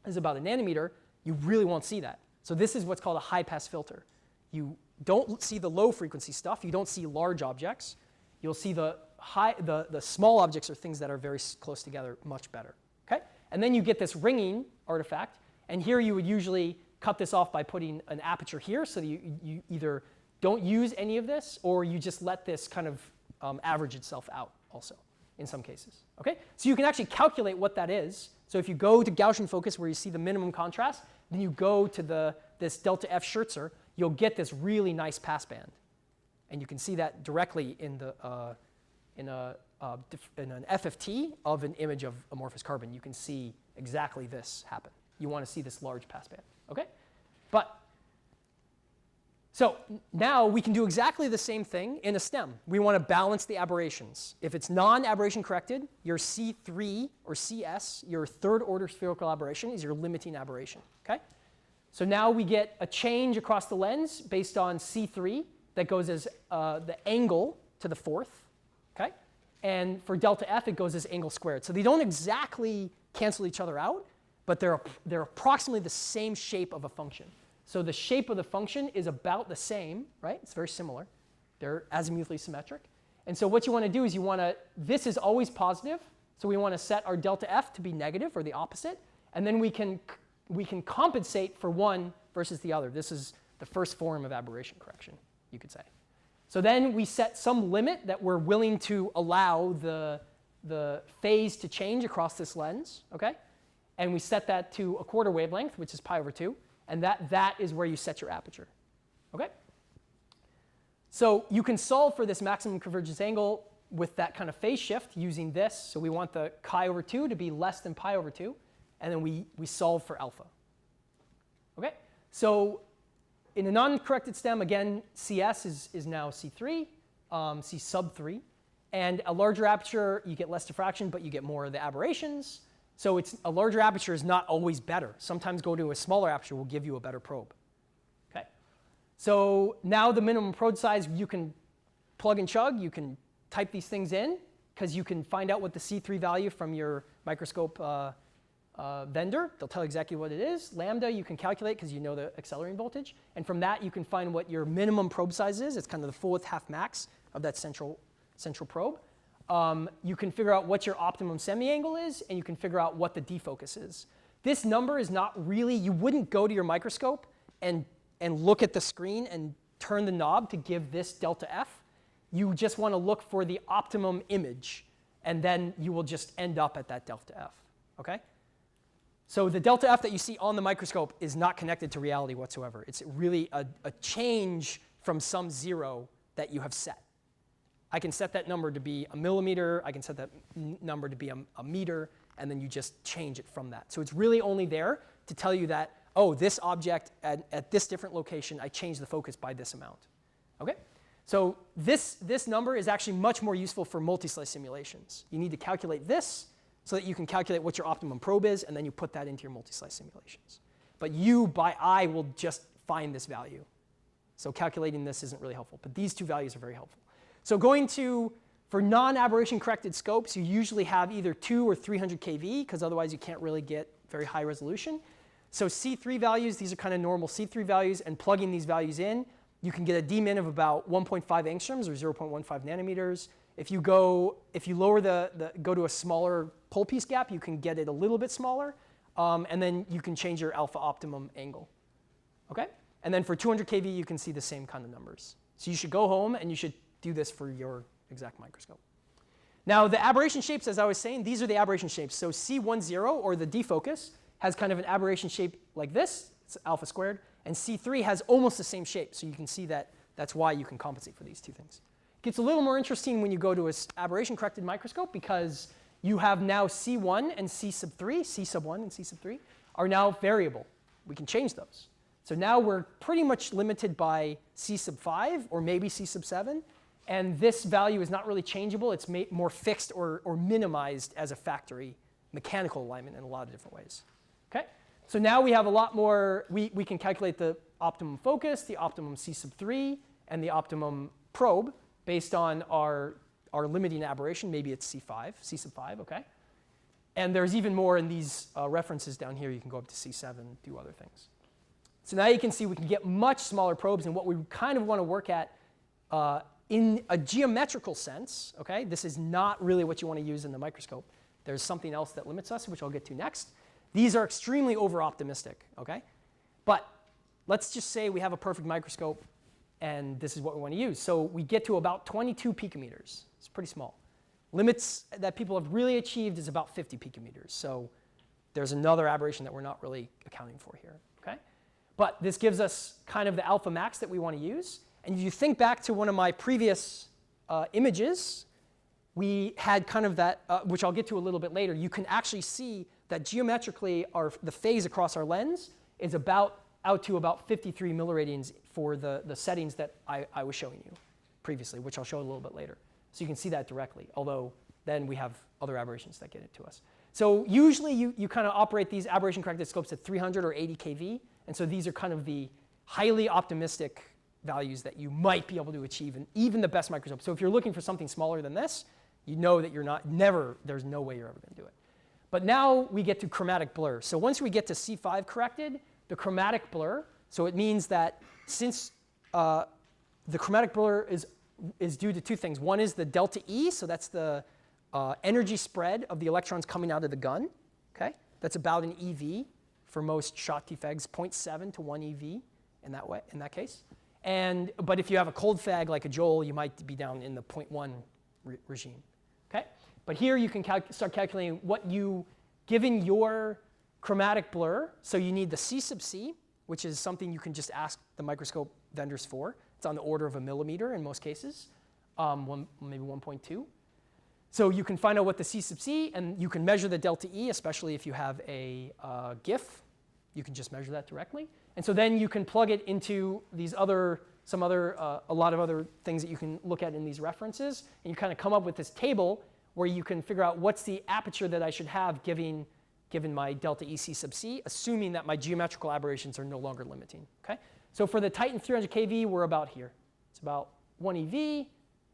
nanometer, you really won't see that. So this is what's called a high-pass filter. You don't see the low-frequency stuff. You don't see large objects. You'll see the small objects or things that are very close together much better. Okay? And then you get this ringing artifact. And here you would usually cut this off by putting an aperture here so that you either don't use any of this or you just let this kind of average itself out also in some cases. Okay? So you can actually calculate what that is. So if you go to Gaussian focus where you see the minimum contrast, then you go to this delta F Scherzer, you'll get this really nice passband. And you can see that directly in an FFT of an image of amorphous carbon. You can see exactly this happen. You want to see this large passband. Okay? So now we can do exactly the same thing in a stem. We want to balance the aberrations. If it's non-aberration corrected, your C3 or CS, your third order spherical aberration, is your limiting aberration. Okay? So now we get a change across the lens based on C3 that goes as the angle to the fourth. Okay? And for delta F, it goes as angle squared. So they don't exactly cancel each other out, but they're approximately the same shape of a function. So the shape of the function is about the same, right? It's very similar. They're azimuthally symmetric. And so what you want to do is this is always positive. So we want to set our delta F to be negative or the opposite. And then we can compensate for one versus the other. This is the first form of aberration correction, you could say. So then we set some limit that we're willing to allow the phase to change across this lens, okay? And we set that to a quarter wavelength, which is pi over 2. And that is where you set your aperture. Okay? So you can solve for this maximum convergence angle with that kind of phase shift using this. So we want the chi over 2 to be less than pi over 2. And then we solve for alpha. Okay? So in a non-corrected stem, again, CS is now C3, C sub 3. And a larger aperture, you get less diffraction, but you get more of the aberrations. So a larger aperture is not always better. Sometimes going to a smaller aperture will give you a better probe. Okay? So now the minimum probe size, you can plug and chug. You can type these things in because you can find out what the C3 value from your microscope vendor. They'll tell you exactly what it is. Lambda, you can calculate because you know the accelerating voltage. And from that, you can find what your minimum probe size is. It's kind of the full width half max of that central probe. You can figure out what your optimum semi-angle is, and you can figure out what the defocus is. This number is not really, you wouldn't go to your microscope and look at the screen and turn the knob to give this delta F. You just want to look for the optimum image, and then you will just end up at that delta F. Okay? So the delta F that you see on the microscope is not connected to reality whatsoever. It's really a change from some zero that you have set. I can set that number to be a millimeter. I can set that number to be a meter. And then you just change it from that. So it's really only there to tell you that, oh, this object at this different location, I changed the focus by this amount. Okay? So this number is actually much more useful for multi-slice simulations. You need to calculate this so that you can calculate what your optimum probe is, and then you put that into your multi-slice simulations. But you, by eye, will just find this value. So calculating this isn't really helpful. But these two values are very helpful. So for non-aberration corrected scopes, you usually have either 200 or 300 kV, because otherwise you can't really get very high resolution. So C3 values, these are kind of normal C3 values, and plugging these values in, you can get a Dmin of about 1.5 angstroms, or 0.15 nanometers. If you go to a smaller pole piece gap, you can get it a little bit smaller, and then you can change your alpha optimum angle. Okay? And then for 200 kV, you can see the same kind of numbers. So you should go home and you should do this for your exact microscope. Now, the aberration shapes, as I was saying, these are the aberration shapes. So C10, or the defocus, has kind of an aberration shape like this. It's alpha squared. And C3 has almost the same shape. So you can see that that's why you can compensate for these two things. It gets a little more interesting when you go to an aberration-corrected microscope, because you have now C1 and C sub 3, C sub 1 and C sub 3, are now variable. We can change those. So now we're pretty much limited by C sub 5 or maybe C sub 7. And this value is not really changeable. It's more fixed or minimized as a factory mechanical alignment in a lot of different ways. Okay? So now we have a lot more. We can calculate the optimum focus, the optimum C sub 3, and the optimum probe based on our limiting aberration. Maybe it's C5, C sub 5, okay? And there's even more in these references down here. You can go up to C7, do other things. So now you can see we can get much smaller probes, and what we kind of want to work at in a geometrical sense, okay? This is not really what you want to use in the microscope. There's something else that limits us, which I'll get to next. These are extremely over-optimistic, okay? But let's just say we have a perfect microscope, and this is what we want to use. So we get to about 22 picometers. It's pretty small. Limits that people have really achieved is about 50 picometers. So there's another aberration that we're not really accounting for here, okay? But this gives us kind of the alpha max that we want to use. And if you think back to one of my previous images, we had kind of that, which I'll get to a little bit later. You can actually see that geometrically the phase across our lens is out to about 53 milliradians for the settings that I was showing you previously, which I'll show a little bit later. So you can see that directly, although then we have other aberrations that get it to us. So usually you kind of operate these aberration-corrected scopes at 300 or 80 kV. And so these are kind of the highly optimistic values that you might be able to achieve in even the best microscope. So if you're looking for something smaller than this, you know that there's no way you're ever going to do it. But now we get to chromatic blur. So once we get to C5 corrected, the chromatic blur, so it means that since the chromatic blur is due to two things. One is the delta E, so that's the energy spread of the electrons coming out of the gun. Okay? That's about an EV for most shot TFEGs, 0.7 to 1 EV in that case. But if you have a cold fag like a Joel, you might be down in the 0.1 regime. Okay? But here you can start calculating what given your chromatic blur, so you need the C sub C, which is something you can just ask the microscope vendors for. It's on the order of a millimeter in most cases, maybe 1.2. So you can find out what the C sub C, and you can measure the delta E, especially if you have a GIF. You can just measure that directly. And so then you can plug it into a lot of other things that you can look at in these references. And you kind of come up with this table where you can figure out what's the aperture that I should have given my delta E C sub C, assuming that my geometrical aberrations are no longer limiting. Okay? So for the Titan 300 kV, we're about here. It's about 1 EV,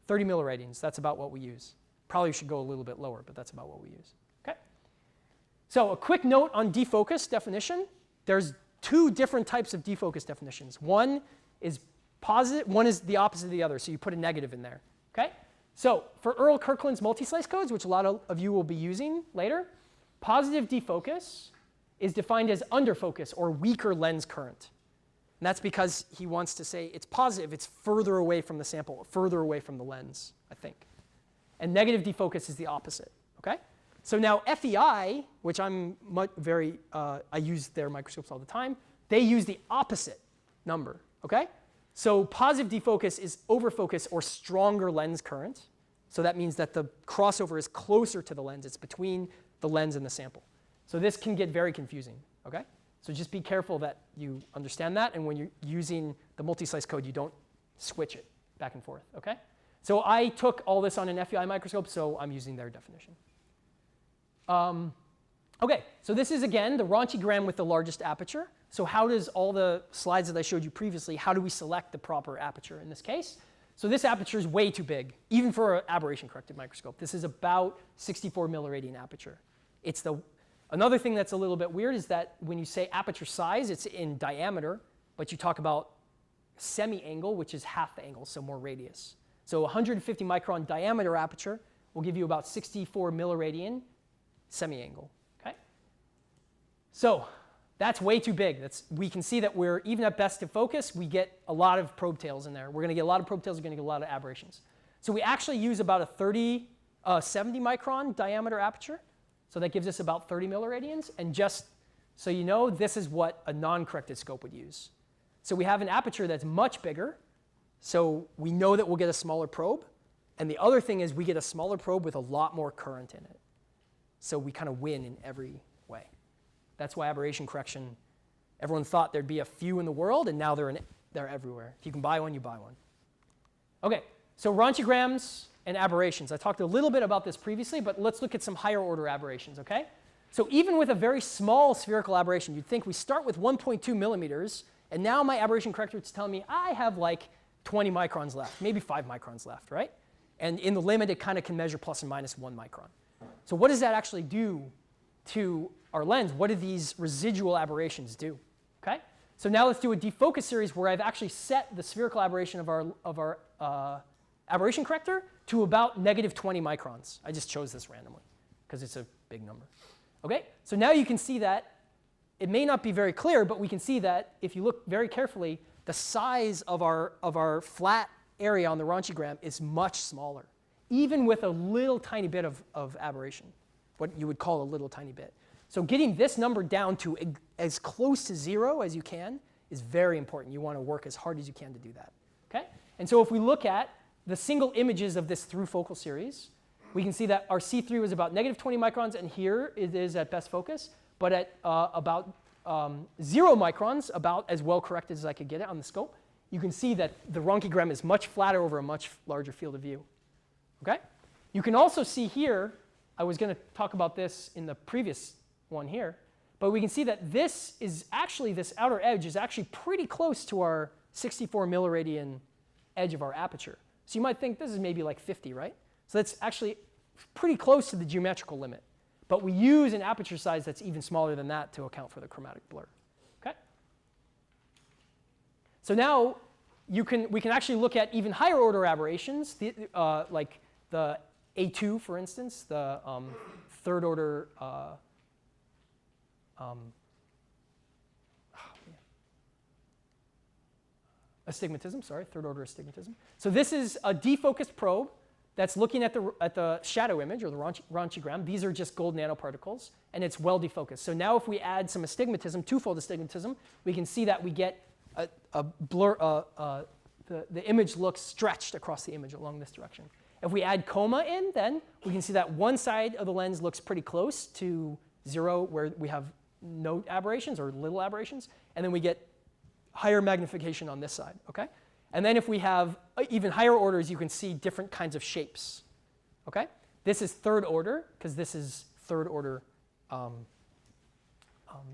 30 milliradians. That's about what we use. Probably should go a little bit lower, but that's about what we use. Okay? So a quick note on defocus definition. There's two different types of defocus definitions. One is positive, one is the opposite of the other, so you put a negative in there. Okay? So for Earl Kirkland's multi-slice codes, which a lot of you will be using later, positive defocus is defined as underfocus or weaker lens current. And that's because he wants to say it's positive, it's further away from the sample, further away from the lens, I think. And negative defocus is the opposite, okay? So now FEI, which I use their microscopes all the time, they use the opposite number, okay? So positive defocus is overfocus or stronger lens current. So that means that the crossover is closer to the lens. It's between the lens and the sample. So this can get very confusing, okay? So just be careful that you understand that, and when you're using the multi-slice code, you don't switch it back and forth, okay? So I took all this on an FEI microscope, so I'm using their definition. Okay, so this is, again, the Ronchigram with the largest aperture. So how does all the slides that I showed you previously, how do we select the proper aperture in this case? So this aperture is way too big, even for an aberration-corrected microscope. This is about 64 milliradian aperture. Another thing that's a little bit weird is that when you say aperture size, it's in diameter, but you talk about semi-angle, which is half the angle, so more radius. So 150 micron diameter aperture will give you about 64 milliradian semi-angle, okay? So that's way too big. We can see that we're, even at best to focus, we get a lot of probe tails in there. We're going to get a lot of probe tails, we're going to get a lot of aberrations. So we actually use about a 70 micron diameter aperture. So that gives us about 30 milliradians. And just so you know, this is what a non-corrected scope would use. So we have an aperture that's much bigger. So we know that we'll get a smaller probe. And the other thing is we get a smaller probe with a lot more current in it. So we kind of win in every way. That's why aberration correction, everyone thought there'd be a few in the world, and now they're everywhere. If you can buy one, you buy one. OK, so Ronchigrams and aberrations. I talked a little bit about this previously, but let's look at some higher order aberrations, OK? So even with a very small spherical aberration, you'd think we start with 1.2 millimeters, and now my aberration corrector is telling me I have like 20 microns left, maybe 5 microns left, right? And in the limit, it kind of can measure plus and minus 1 micron. So what does that actually do to our lens, what do these residual aberrations do? Okay? So now let's do a defocus series where I've actually set the spherical aberration of our aberration corrector to about negative 20 microns. I just chose this randomly because it's a big number. Okay? So now you can see that it may not be very clear, but we can see that if you look very carefully, the size of our flat area on the Ronchigram is much smaller, even with a little tiny bit of aberration, what you would call a little tiny bit. So getting this number down to as close to 0 as you can is very important. You want to work as hard as you can to do that. Okay? And so if we look at the single images of this through focal series, we can see that our C3 was about negative 20 microns, and here it is at best focus, but at about 0 microns, about as well corrected as I could get it on the scope, you can see that the Ronchigram is much flatter over a much larger field of view. Okay? You can also see here, I was going to talk about this in the previous one here, but we can see that this outer edge is actually pretty close to our 64 milliradian edge of our aperture. So you might think this is maybe like 50, right? So that's actually pretty close to the geometrical limit. But we use an aperture size that's even smaller than that to account for the chromatic blur. Okay? So now we can actually look at even higher order aberrations, like the A2, for instance, the third order astigmatism, third order astigmatism. So this is a defocused probe that's looking at the shadow image, or the Ronchigram. These are just gold nanoparticles, and it's well defocused. So now if we add some astigmatism, twofold astigmatism, we can see that we get a blur, the image looks stretched across the image along this direction. If we add coma in, then we can see that one side of the lens looks pretty close to 0, where we have no aberrations or little aberrations, and then we get higher magnification on this side. Okay? And then if we have even higher orders, you can see different kinds of shapes. Okay? This is third order, because this is third order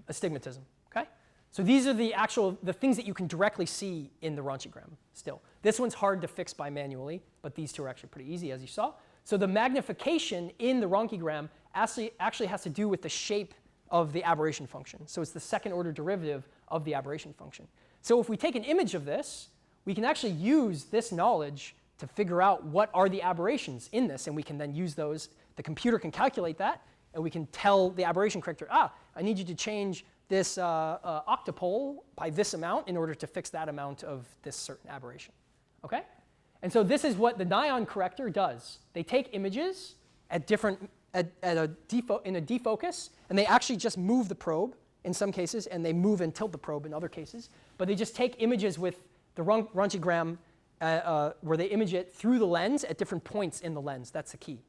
astigmatism. Okay? So these are the things that you can directly see in the Ronchigram still. This one's hard to fix by manually, but these two are actually pretty easy, as you saw. So the magnification in the Ronchigram actually has to do with the shape of the aberration function. So it's the second order derivative of the aberration function. So if we take an image of this, we can actually use this knowledge to figure out what are the aberrations in this, and we can then use those. The computer can calculate that, and we can tell the aberration corrector, I need you to change this octopole by this amount in order to fix that amount of this certain aberration. Okay? And so this is what the Nion corrector does. They take images at in a defocus, and they actually just move the probe in some cases, and they move and tilt the probe in other cases. But they just take images with the Ronchigram where they image it through the lens at different points in the lens. That's the key.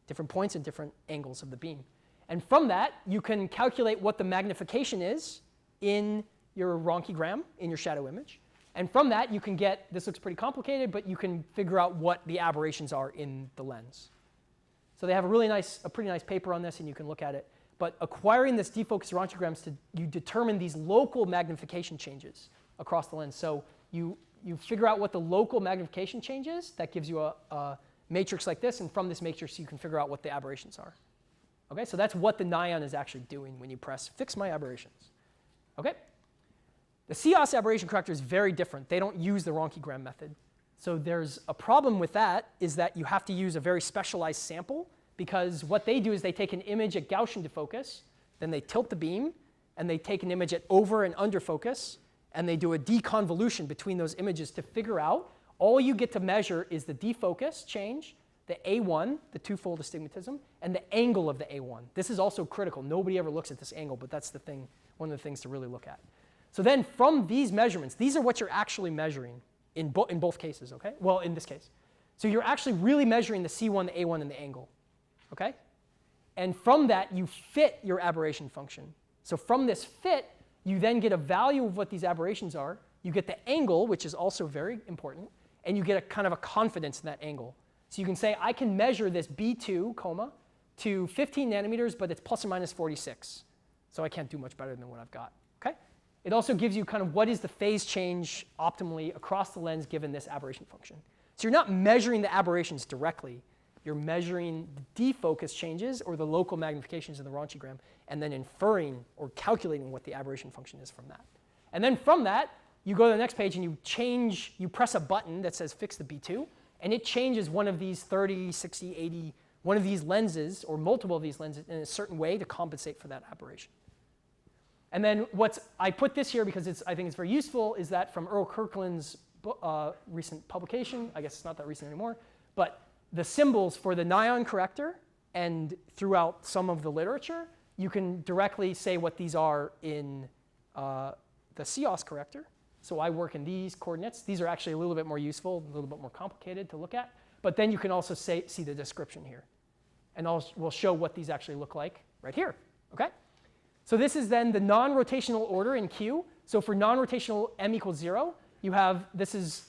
Different points and different angles of the beam. And from that, you can calculate what the magnification is in your Ronchigram, in your shadow image. And from that, you can get, this looks pretty complicated, but you can figure out what the aberrations are in the lens. So they have a pretty nice paper on this, and you can look at it. But acquiring this defocused Ronchigrams, you determine these local magnification changes across the lens. So you figure out what the local magnification change is. That gives you a matrix like this, and from this matrix, you can figure out what the aberrations are. Okay, so that's what the Nion is actually doing when you press fix my aberrations. Okay? The CEOS aberration corrector is very different. They don't use the Ronchigram method. So there's a problem with that, is that you have to use a very specialized sample, because what they do is they take an image at Gaussian defocus, then they tilt the beam, and they take an image at over and under focus, and they do a deconvolution between those images to figure out, all you get to measure is the defocus change, the A1, the twofold astigmatism, and the angle of the A1. This is also critical. Nobody ever looks at this angle, but that's the thing, one of the things to really look at. So then from these measurements, these are what you're actually measuring in both cases, okay? Well, in this case. So you're actually really measuring the C1, the A1, and the angle, okay? And from that, you fit your aberration function. So from this fit, you then get a value of what these aberrations are. You get the angle, which is also very important, and you get a kind of a confidence in that angle. So you can say, I can measure this B2, coma, to 15 nanometers, but it's plus or minus 46. So I can't do much better than what I've got, okay? It also gives you kind of what is the phase change optimally across the lens given this aberration function. So you're not measuring the aberrations directly, you're measuring the defocus changes or the local magnifications in the Ronchigram, and then inferring or calculating what the aberration function is from that. And then from that, you go to the next page and you press a button that says fix the B2, and it changes one of these 30, 60, 80, one of these lenses or multiple of these lenses in a certain way to compensate for that aberration. And then I put this here because I think it's very useful, is that from Earl Kirkland's recent publication, I guess it's not that recent anymore, but the symbols for the Nyon corrector and throughout some of the literature, you can directly say what these are in the CEOS corrector. So I work in these coordinates. These are actually a little bit more useful, a little bit more complicated to look at. But then you can also see the description here. And we'll show what these actually look like right here. Okay? So this is then the non-rotational order in Q. So for non-rotational m equals 0, you have, this is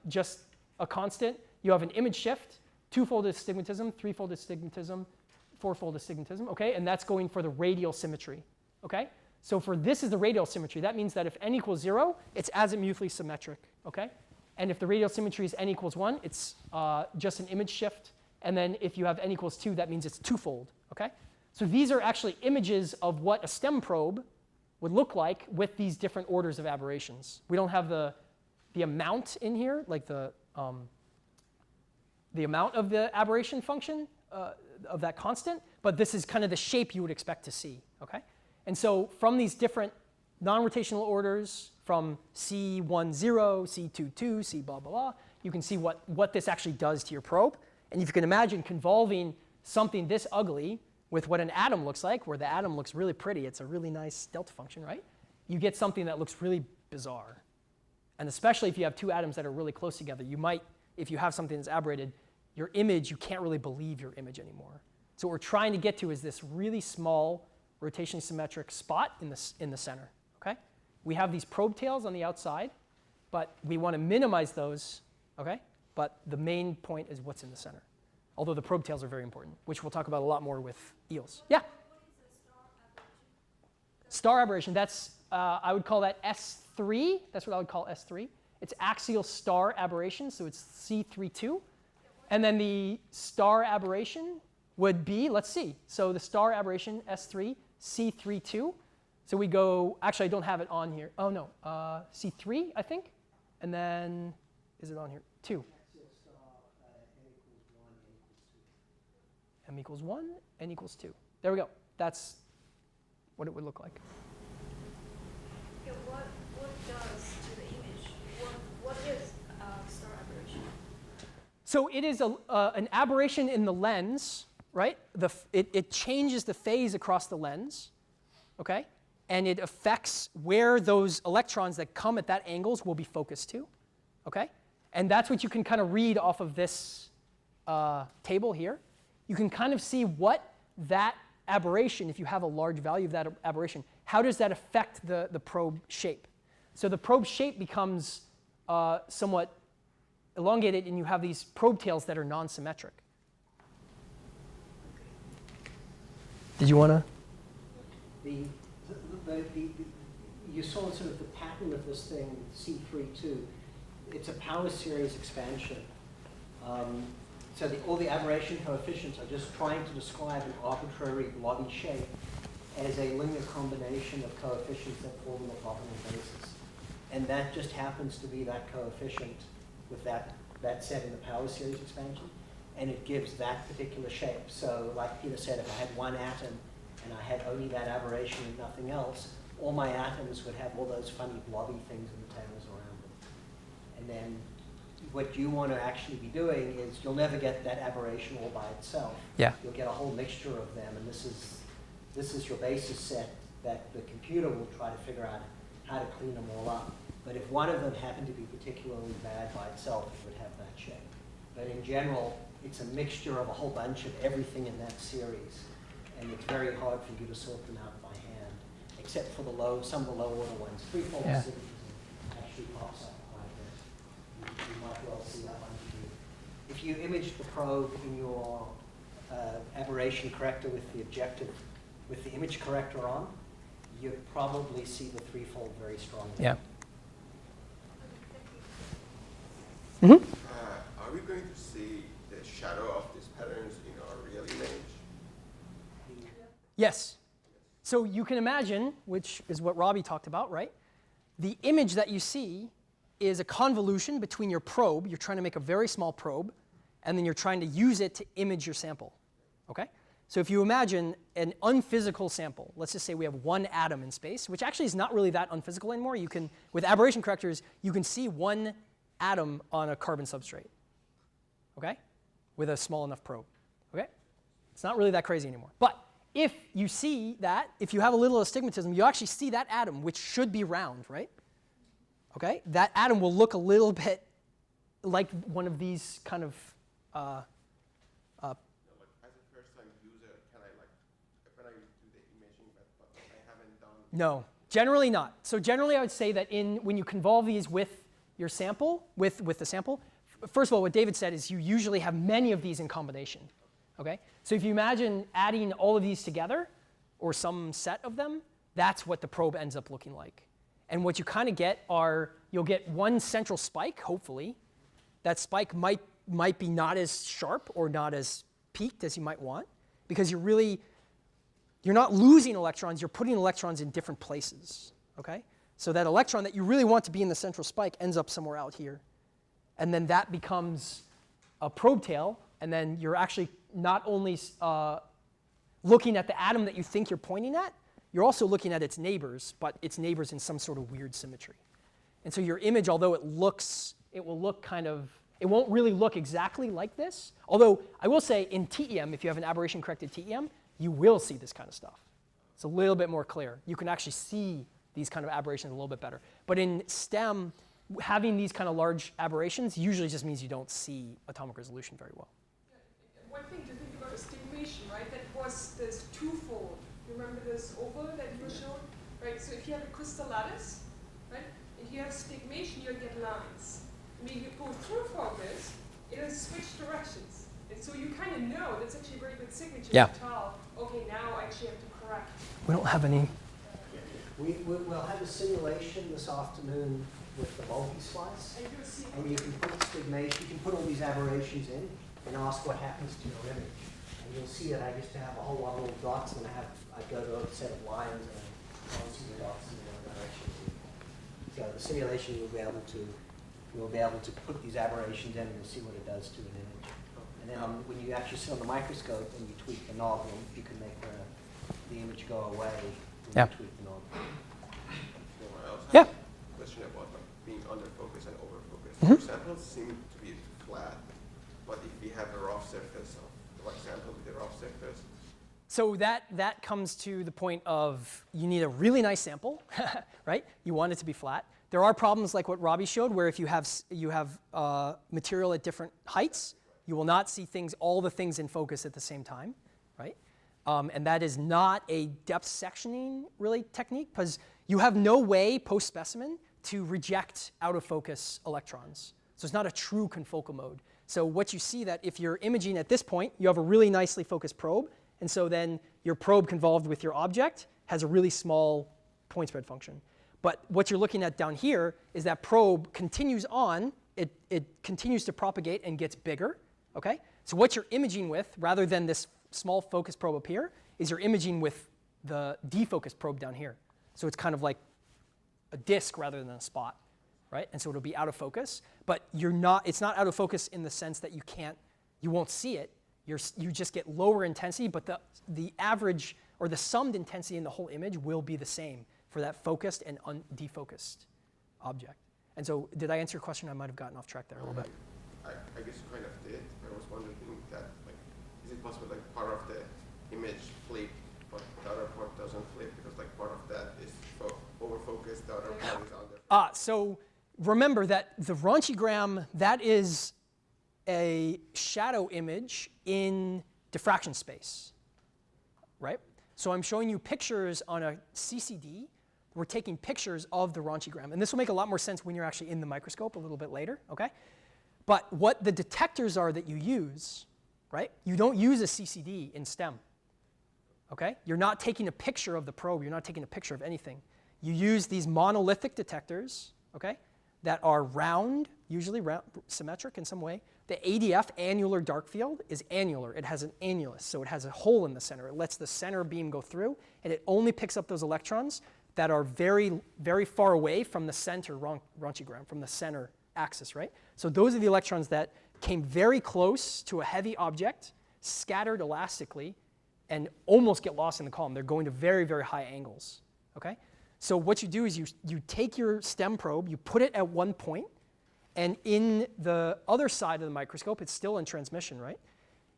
just a constant. You have an image shift, two-fold astigmatism, threefold astigmatism, fourfold astigmatism. Okay? And that's going for the radial symmetry. Okay? So for this is the radial symmetry. That means that if n equals 0, it's azimuthally symmetric. Okay? And if the radial symmetry is n equals 1, it's just an image shift. And then if you have n equals 2, that means it's twofold. Okay? So these are actually images of what a STEM probe would look like with these different orders of aberrations. We don't have the amount in here, like the amount of the aberration function of that constant, but this is kind of the shape you would expect to see. Okay? And so from these different non-rotational orders, from C10, C22, C blah, blah, blah, you can see what this actually does to your probe. And if you can imagine convolving something this ugly with what an atom looks like, where the atom looks really pretty, it's a really nice delta function, right? You get something that looks really bizarre. And especially if you have two atoms that are really close together, you might, if you have something that's aberrated, your image, you can't really believe your image anymore. So what we're trying to get to is this really small rotationally symmetric spot in the center. Okay? We have these probe tails on the outside, but we want to minimize those. Okay? But the main point is what's in the center. Although the probe tails are very important, which we'll talk about a lot more with eels. Yeah? What is a Star aberration, that's, I would call that S3. That's what I would call S3. It's axial star aberration, so it's C32. And then the star aberration would be, let's see. So the star aberration, S3, C32. So we go, actually I don't have it on here. Oh no, C3, I think. And then, is it on here? 2. M equals 1, n equals 2. There we go. That's what it would look like. Yeah, what does to the image? What is star aberration? So it is an aberration in the lens, right? It changes the phase across the lens, okay? And it affects where those electrons that come at that angles will be focused to, okay? And that's what you can kind of read off of this table here. You can kind of see what that aberration, if you have a large value of that aberration, how does that affect the probe shape? So the probe shape becomes somewhat elongated, and you have these probe tails that are non-symmetric. Did you want to? You saw sort of the pattern of this thing, C32. It's a power series expansion. So all the aberration coefficients are just trying to describe an arbitrary blobby shape as a linear combination of coefficients that form an orthogonal basis. And that just happens to be that coefficient with that set in the power series expansion. And it gives that particular shape. So like Peter said, if I had one atom and I had only that aberration and nothing else, all my atoms would have all those funny blobby things in the tails around them. And then what you want to actually be doing is you'll never get that aberration all by itself. Yeah. You'll get a whole mixture of them, and this is your basis set that the computer will try to figure out how to clean them all up. But if one of them happened to be particularly bad by itself, it would have that shape. But in general, it's a mixture of a whole bunch of everything in that series, and it's very hard for you to sort them out by hand, except for some of the low order ones. Threefold astigmatism actually pops up quite a bit. You might well see that one. If you image the probe in your aberration corrector with the image corrector on, you'd probably see the threefold very strongly. Yeah. Okay, thank you. Mm-hmm. Are we going to see the shadow of this patterns in our real image? Yes. So you can imagine, which is what Robbie talked about, right? The image that you see is a convolution between your probe. You're trying to make a very small probe, and then you're trying to use it to image your sample. Okay? So if you imagine an unphysical sample, let's just say we have one atom in space, which actually is not really that unphysical anymore. You can, with aberration correctors, you can see one atom on a carbon substrate. Okay? With a small enough probe. Okay? It's not really that crazy anymore. But if you see that, if you have a little astigmatism, you actually see that atom, which should be round, right? Okay? That atom will look a little bit like one of these kind of Like, as a first-time user, can I when I do the imaging, but I haven't done. no, generally not. So generally I would say that when you convolve these with your sample, with the sample, first of all, what David said is you usually have many of these in combination. Okay? So if you imagine adding all of these together, or some set of them, that's what the probe ends up looking like. And what you kind of get are, you'll get one central spike, hopefully. That spike might be not as sharp or not as peaked as you might want, because you're not losing electrons, you're putting electrons in different places. Okay? So that electron that you really want to be in the central spike ends up somewhere out here. And then that becomes a probe tail, and then you're actually not only looking at the atom that you think you're pointing at, you're also looking at its neighbors, but its neighbors in some sort of weird symmetry. And so your image, although it will look kind of, it won't really look exactly like this. Although I will say in TEM, if you have an aberration-corrected TEM, you will see this kind of stuff. It's a little bit more clear. You can actually see these kind of aberrations a little bit better. But in STEM, having these kind of large aberrations usually just means you don't see atomic resolution very well. One thing to think about is stigmation, right? That was this twofold. You remember this oval that you showed? Right? So if you have a crystal lattice, right? If you have stigmation, you'll get lines. When you go through focus, it'll switch directions. And so you kind of know that's actually a very good signature to tell, okay, now I actually have to correct. We don't have any. We'll have a simulation this afternoon with the multi-slice. And you can put stigmation, you can put all these aberrations in and ask what happens to your image. And you'll see that I used to have a whole lot of little dots, and I go to a set of lines and I see the dots in the other direction. So the simulation will be able to put these aberrations in, and you'll see what it does to an image. And then when you actually sit on the microscope and you tweak the knob, you can make the image go away when you tweak the knob. I also Yeah. have a question about being under focus and over focus. Mm-hmm. Our samples seem to be flat, but if we have a rough surface of sample with a rough surface. So that comes to the point of you need a really nice sample, right? You want it to be flat. There are problems like what Robbie showed, where if you have material at different heights, you will not see all the things in focus at the same time, right? And that is not a depth sectioning really technique, because you have no way post specimen to reject out of focus electrons. So it's not a true confocal mode. So what you see that if you're imaging at this point, you have a really nicely focused probe, and so then your probe convolved with your object has a really small point spread function. But what you're looking at down here is that probe continues on, it continues to propagate and gets bigger, okay? So what you're imaging with, rather than this small focus probe up here, is you're imaging with the defocused probe down here. So it's kind of like a disk rather than a spot, right? And so it'll be out of focus, but it's not out of focus in the sense that you won't see it. You just get lower intensity, but the average or the summed intensity in the whole image will be the same for that focused and defocused object. And so did I answer your question? I might have gotten off track there a little bit. I guess you kind of did. I was wondering that, is it possible part of the image flip, but the other part doesn't flip, because part of that is over focused, the other part is under. So remember that the Ronchigram, that is a shadow image in diffraction space, right? So I'm showing you pictures on a CCD. We're taking pictures of the Ronchigram. And this will make a lot more sense when you're actually in the microscope a little bit later, okay? But what the detectors are that you use, right? You don't use a CCD in STEM, okay? You're not taking a picture of the probe. You're not taking a picture of anything. You use these monolithic detectors, okay, that are round, usually round, symmetric in some way, The ADF, annular dark field, is annular. It has an annulus, so it has a hole in the center. It lets the center beam go through, and it only picks up those electrons that are very, very far away from the center Ronchigram, from the center axis, right? So those are the electrons that came very close to a heavy object, scattered elastically, and almost get lost in the column. They're going to very, very high angles, okay? So what you do is you take your STEM probe, you put it at one point, and in the other side of the microscope, it's still in transmission, right?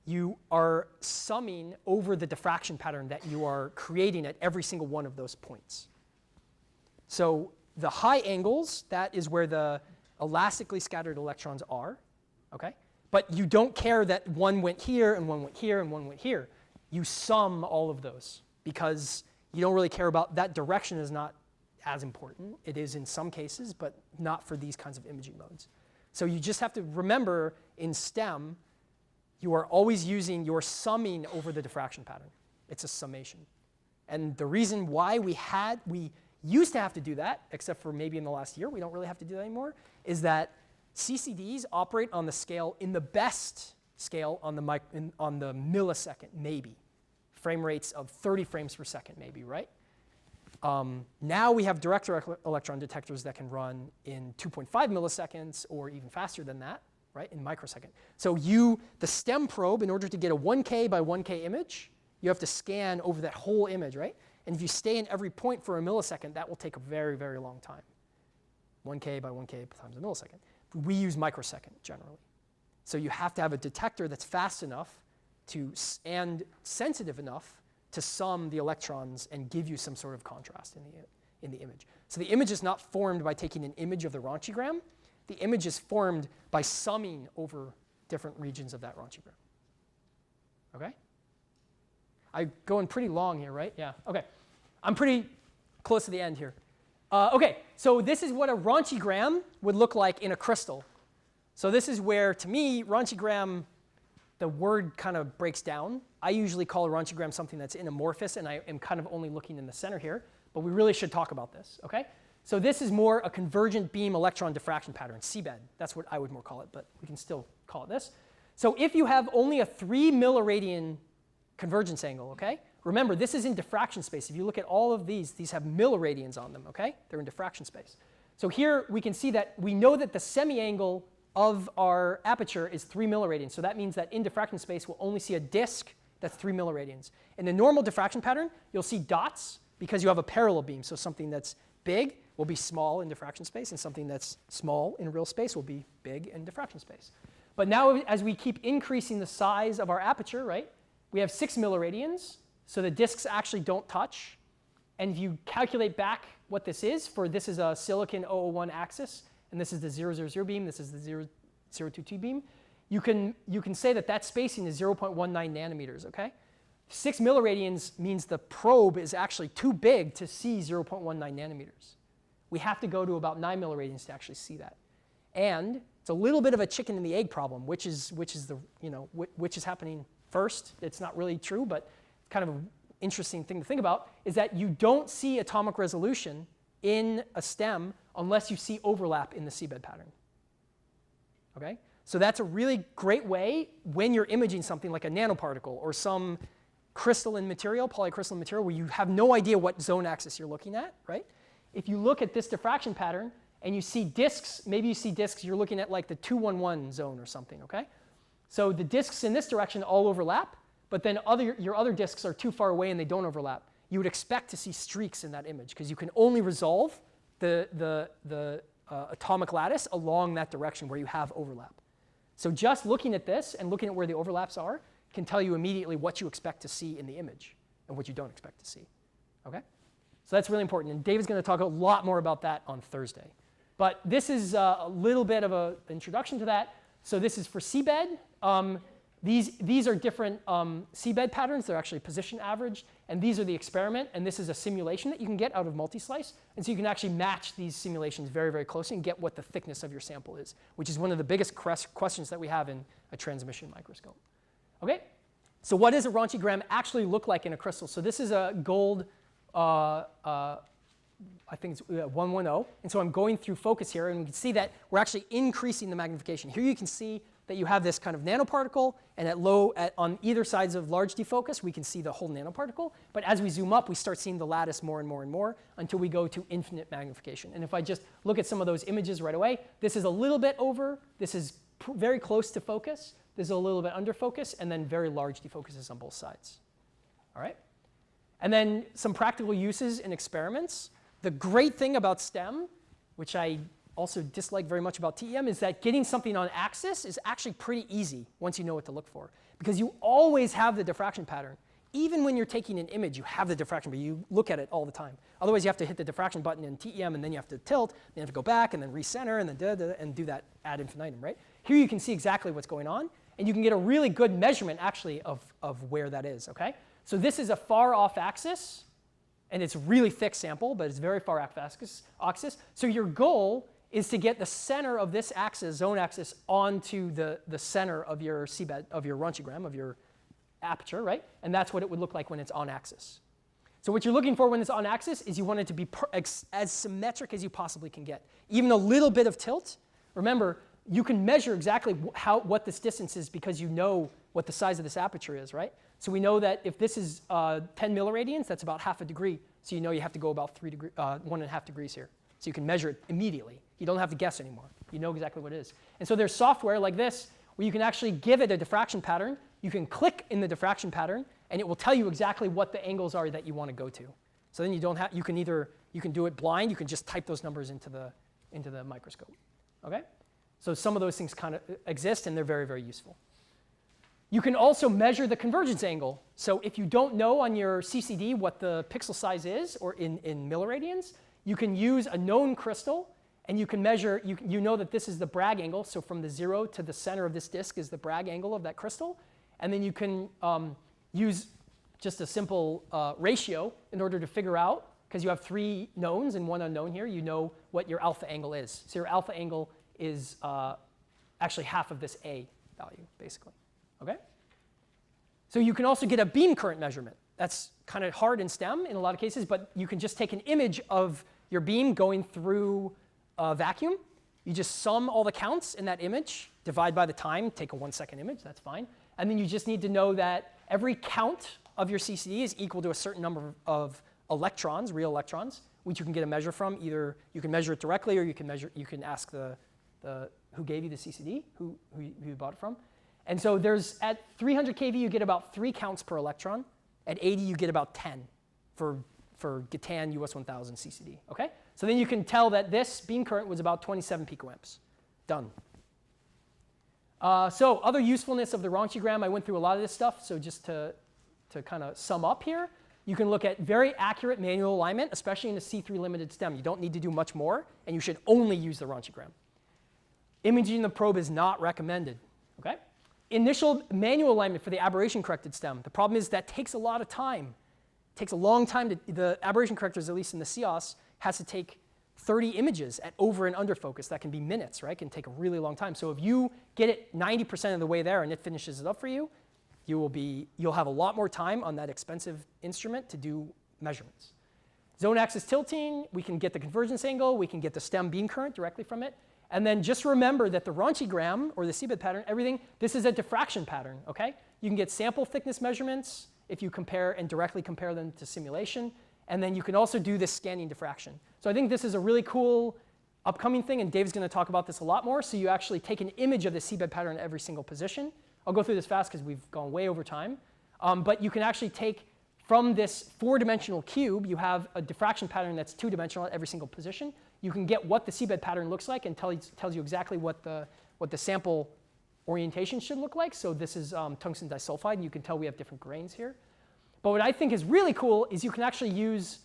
You are summing over the diffraction pattern that you are creating at every single one of those points. So the high angles, that is where the elastically scattered electrons are, okay? But you don't care that one went here and one went here and one went here. You sum all of those because you don't really care about that direction is not as important. It is in some cases, but not for these kinds of imaging modes. So you just have to remember in STEM, you are always you're summing over the diffraction pattern. It's a summation. And the reason why we used to have to do that, except for maybe in the last year, we don't really have to do that anymore, is that CCDs operate on the scale, in the best scale, on the millisecond, maybe. Frame rates of 30 frames per second, maybe, right? Now we have direct electron detectors that can run in 2.5 milliseconds or even faster than that, right, in microsecond. So the STEM probe, in order to get a 1K by 1K image, you have to scan over that whole image, right? And if you stay in every point for a millisecond, that will take a very, very long time. 1K by 1K times a millisecond. We use microsecond generally. So you have to have a detector that's fast enough and sensitive enough to sum the electrons and give you some sort of contrast in the image. So the image is not formed by taking an image of the Ronchigram. The image is formed by summing over different regions of that Ronchigram. Okay? I'm going pretty long here, right? Yeah, okay. I'm pretty close to the end here. Okay, so this is what a Ronchigram would look like in a crystal. So this is where, to me, Ronchigram, the word kind of breaks down. I usually call a Ronchigram something that's in amorphous, and I am kind of only looking in the center here, but we really should talk about this, okay? So this is more a convergent beam electron diffraction pattern, CBED. That's what I would more call it, but we can still call it this. So if you have only a 3 milliradian convergence angle, okay? Remember, this is in diffraction space. If you look at all of these have milliradians on them, okay? They're in diffraction space. So here we can see that we know that the semi-angle of our aperture is 3 milliradians. So that means that in diffraction space, we'll only see a disk that's 3 milliradians. In the normal diffraction pattern, you'll see dots because you have a parallel beam. So something that's big will be small in diffraction space, and something that's small in real space will be big in diffraction space. But now as we keep increasing the size of our aperture, right, we have 6 milliradians. So the disks actually don't touch. And if you calculate back what this is a silicon 001 axis, and this is the 000 beam, this is the 022 beam, you can say that spacing is 0.19 nanometers, okay? 6 milliradians means the probe is actually too big to see 0.19 nanometers. We have to go to about 9 milliradians to actually see that. And it's a little bit of a chicken and the egg problem, which is happening first. It's not really true, but kind of an interesting thing to think about, is that you don't see atomic resolution in a STEM unless you see overlap in the CBED pattern. Okay? So that's a really great way when you're imaging something like a nanoparticle or some crystalline material, polycrystalline material, where you have no idea what zone axis you're looking at, right? If you look at this diffraction pattern and you see disks, maybe you see disks, you're looking at like the 211 zone or something, okay? So the disks in this direction all overlap, but then your other disks are too far away and they don't overlap. You would expect to see streaks in that image because you can only resolve the atomic lattice along that direction where you have overlap. So just looking at this and looking at where the overlaps are can tell you immediately what you expect to see in the image and what you don't expect to see. Okay? So that's really important. And David's going to talk a lot more about that on Thursday. But this is a little bit of an introduction to that. So this is for CBED. These are different CBED patterns. They're actually position averaged. And these are the experiment. And this is a simulation that you can get out of multi-slice. And so you can actually match these simulations very, very closely and get what the thickness of your sample is, which is one of the biggest questions that we have in a transmission microscope. OK? So what does a Ronchigram actually look like in a crystal? So this is a gold, I think it's 110. And so I'm going through focus here. And we can see that we're actually increasing the magnification. Here you can see that you have this kind of nanoparticle, and on either sides of large defocus, we can see the whole nanoparticle. But as we zoom up, we start seeing the lattice more and more and more until we go to infinite magnification. And if I just look at some of those images right away, this is a little bit over. This is very close to focus. This is a little bit under focus, and then very large defocuses on both sides. All right? And then some practical uses in experiments. The great thing about STEM, which I also dislike very much about TEM, is that getting something on axis is actually pretty easy once you know what to look for. Because you always have the diffraction pattern. Even when you're taking an image, you have the diffraction, but you look at it all the time. Otherwise, you have to hit the diffraction button in TEM, and then you have to tilt, then you have to go back, and then recenter, and then and do that ad infinitum, right? Here you can see exactly what's going on, and you can get a really good measurement, actually, of where that is, okay? So this is a far off axis, and it's a really thick sample, but it's very far off axis. So your goal is to get the center of this axis, zone axis, onto the center of your seabed, of your Ronchigram, of your aperture, right? And that's what it would look like when it's on axis. So what you're looking for when it's on axis is you want it to be as symmetric as you possibly can get. Even a little bit of tilt. Remember, you can measure exactly what this distance is because you know what the size of this aperture is, right? So we know that if this is 10 milliradians, that's about half a degree. So you know you have to go about 1.5 degrees here. So you can measure it immediately. You don't have to guess anymore. You know exactly what it is. And so there's software like this where you can actually give it a diffraction pattern. You can click in the diffraction pattern, and it will tell you exactly what the angles are that you want to go to. So then you don't have, you can do it blind. You can just type those numbers into the microscope. Okay? So some of those things kind of exist, and they're very, very useful. You can also measure the convergence angle. So if you don't know on your CCD what the pixel size is, or in milliradians, you can use a known crystal, and you can measure, you know that this is the Bragg angle. So from the 0 to the center of this disk is the Bragg angle of that crystal. And then you can use just a simple ratio in order to figure out, because you have 3 knowns and 1 unknown here, you know what your alpha angle is. So your alpha angle is actually half of this A value, basically. Okay? So you can also get a beam current measurement. That's kind of hard in STEM in a lot of cases, but you can just take an image of your beam going through a vacuum. You just sum all the counts in that image, divide by the time, take a 1-second image, that's fine. And then you just need to know that every count of your CCD is equal to a certain number of electrons, real electrons, which you can get a measure from. Either you can measure it directly, or you can ask the who gave you the CCD, who you bought it from. And so there's, at 300 kV, you get about 3 counts per electron. At 80, you get about 10 for Gatan US 1000 CCD. Okay? So then you can tell that this beam current was about 27 picoamps. Done. So other usefulness of the Ronchigram, I went through a lot of this stuff. So just to kind of sum up here, you can look at very accurate manual alignment, especially in a C3 limited STEM. You don't need to do much more, and you should only use the Ronchigram. Imaging the probe is not recommended. Okay? Initial manual alignment for the aberration corrected STEM. The problem is that takes a lot of time. It takes a long time. The aberration correctors, at least in the CIOS, has to take 30 images at over and under focus. That can be minutes, right? It can take a really long time. So if you get it 90% of the way there and it finishes it up for you, you'll have a lot more time on that expensive instrument to do measurements. Zone axis tilting, we can get the convergence angle, we can get the STEM beam current directly from it. And then just remember that the Ronchigram, or the seabed pattern, everything, this is a diffraction pattern, okay? You can get sample thickness measurements if you compare and directly compare them to simulation. And then you can also do this scanning diffraction. So I think this is a really cool upcoming thing, and Dave's going to talk about this a lot more. So you actually take an image of the seabed pattern at every single position. I'll go through this fast because we've gone way over time. But you can actually take, from this 4-dimensional cube, you have a diffraction pattern that's 2-dimensional at every single position. You can get what the seabed pattern looks like and tells you exactly what the sample orientation should look like. So this is tungsten disulfide, and you can tell we have different grains here. But what I think is really cool is you can actually use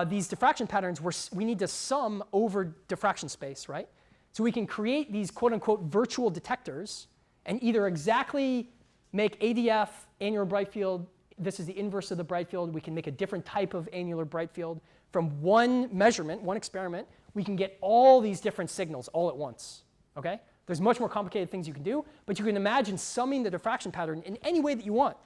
these diffraction patterns where we need to sum over diffraction space, right? So we can create these quote-unquote virtual detectors and either exactly make ADF, annular bright field. This is the inverse of the bright field. We can make a different type of annular bright field. From one measurement, one experiment, we can get all these different signals all at once, okay? There's much more complicated things you can do, but you can imagine summing the diffraction pattern in any way that you want.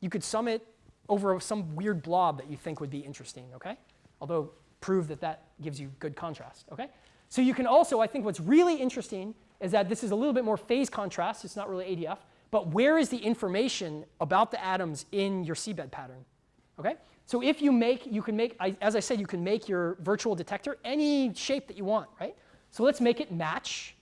You could sum it over some weird blob that you think would be interesting, okay? Although prove that that gives you good contrast, okay? So you can also, I think what's really interesting is that this is a little bit more phase contrast. It's not really ADF. But where is the information about the atoms in your seabed pattern? Okay? So if you make, you can make, as I said, you can make your virtual detector any shape that you want, right? So let's make it match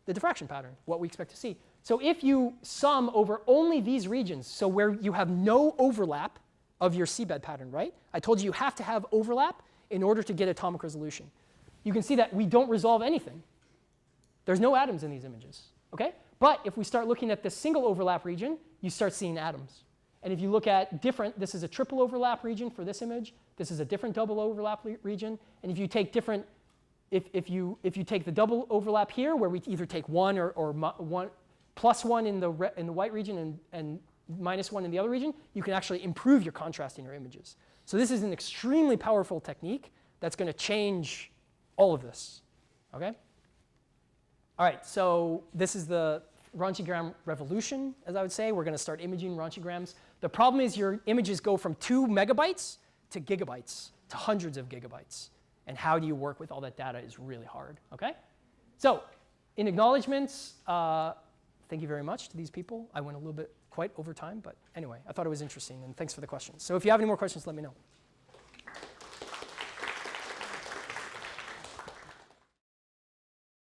the diffraction pattern, what we expect to see. So if you sum over only these regions, so where you have no overlap of your seabed pattern, right? I told you have to have overlap in order to get atomic resolution. You can see that we don't resolve anything. There's no atoms in these images, okay? But if we start looking at the single overlap region, you start seeing atoms. And if you look at different, this is a triple overlap region for this image. This is a different double overlap region. And if you take different, if you take the double overlap here, where we either take one or one plus one in the white region and minus one in the other region, you can actually improve your contrast in your images. So this is an extremely powerful technique that's going to change all of this. Okay? All right, so this is the Ronchigram revolution, as I would say. We're going to start imaging Ronchigrams. The problem is your images go from 2 megabytes to gigabytes, to hundreds of gigabytes. And how do you work with all that data is really hard. Okay? So in acknowledgements, thank you very much to these people. I went a little bit quite over time, but anyway, I thought it was interesting, and thanks for the questions. So if you have any more questions, let me know.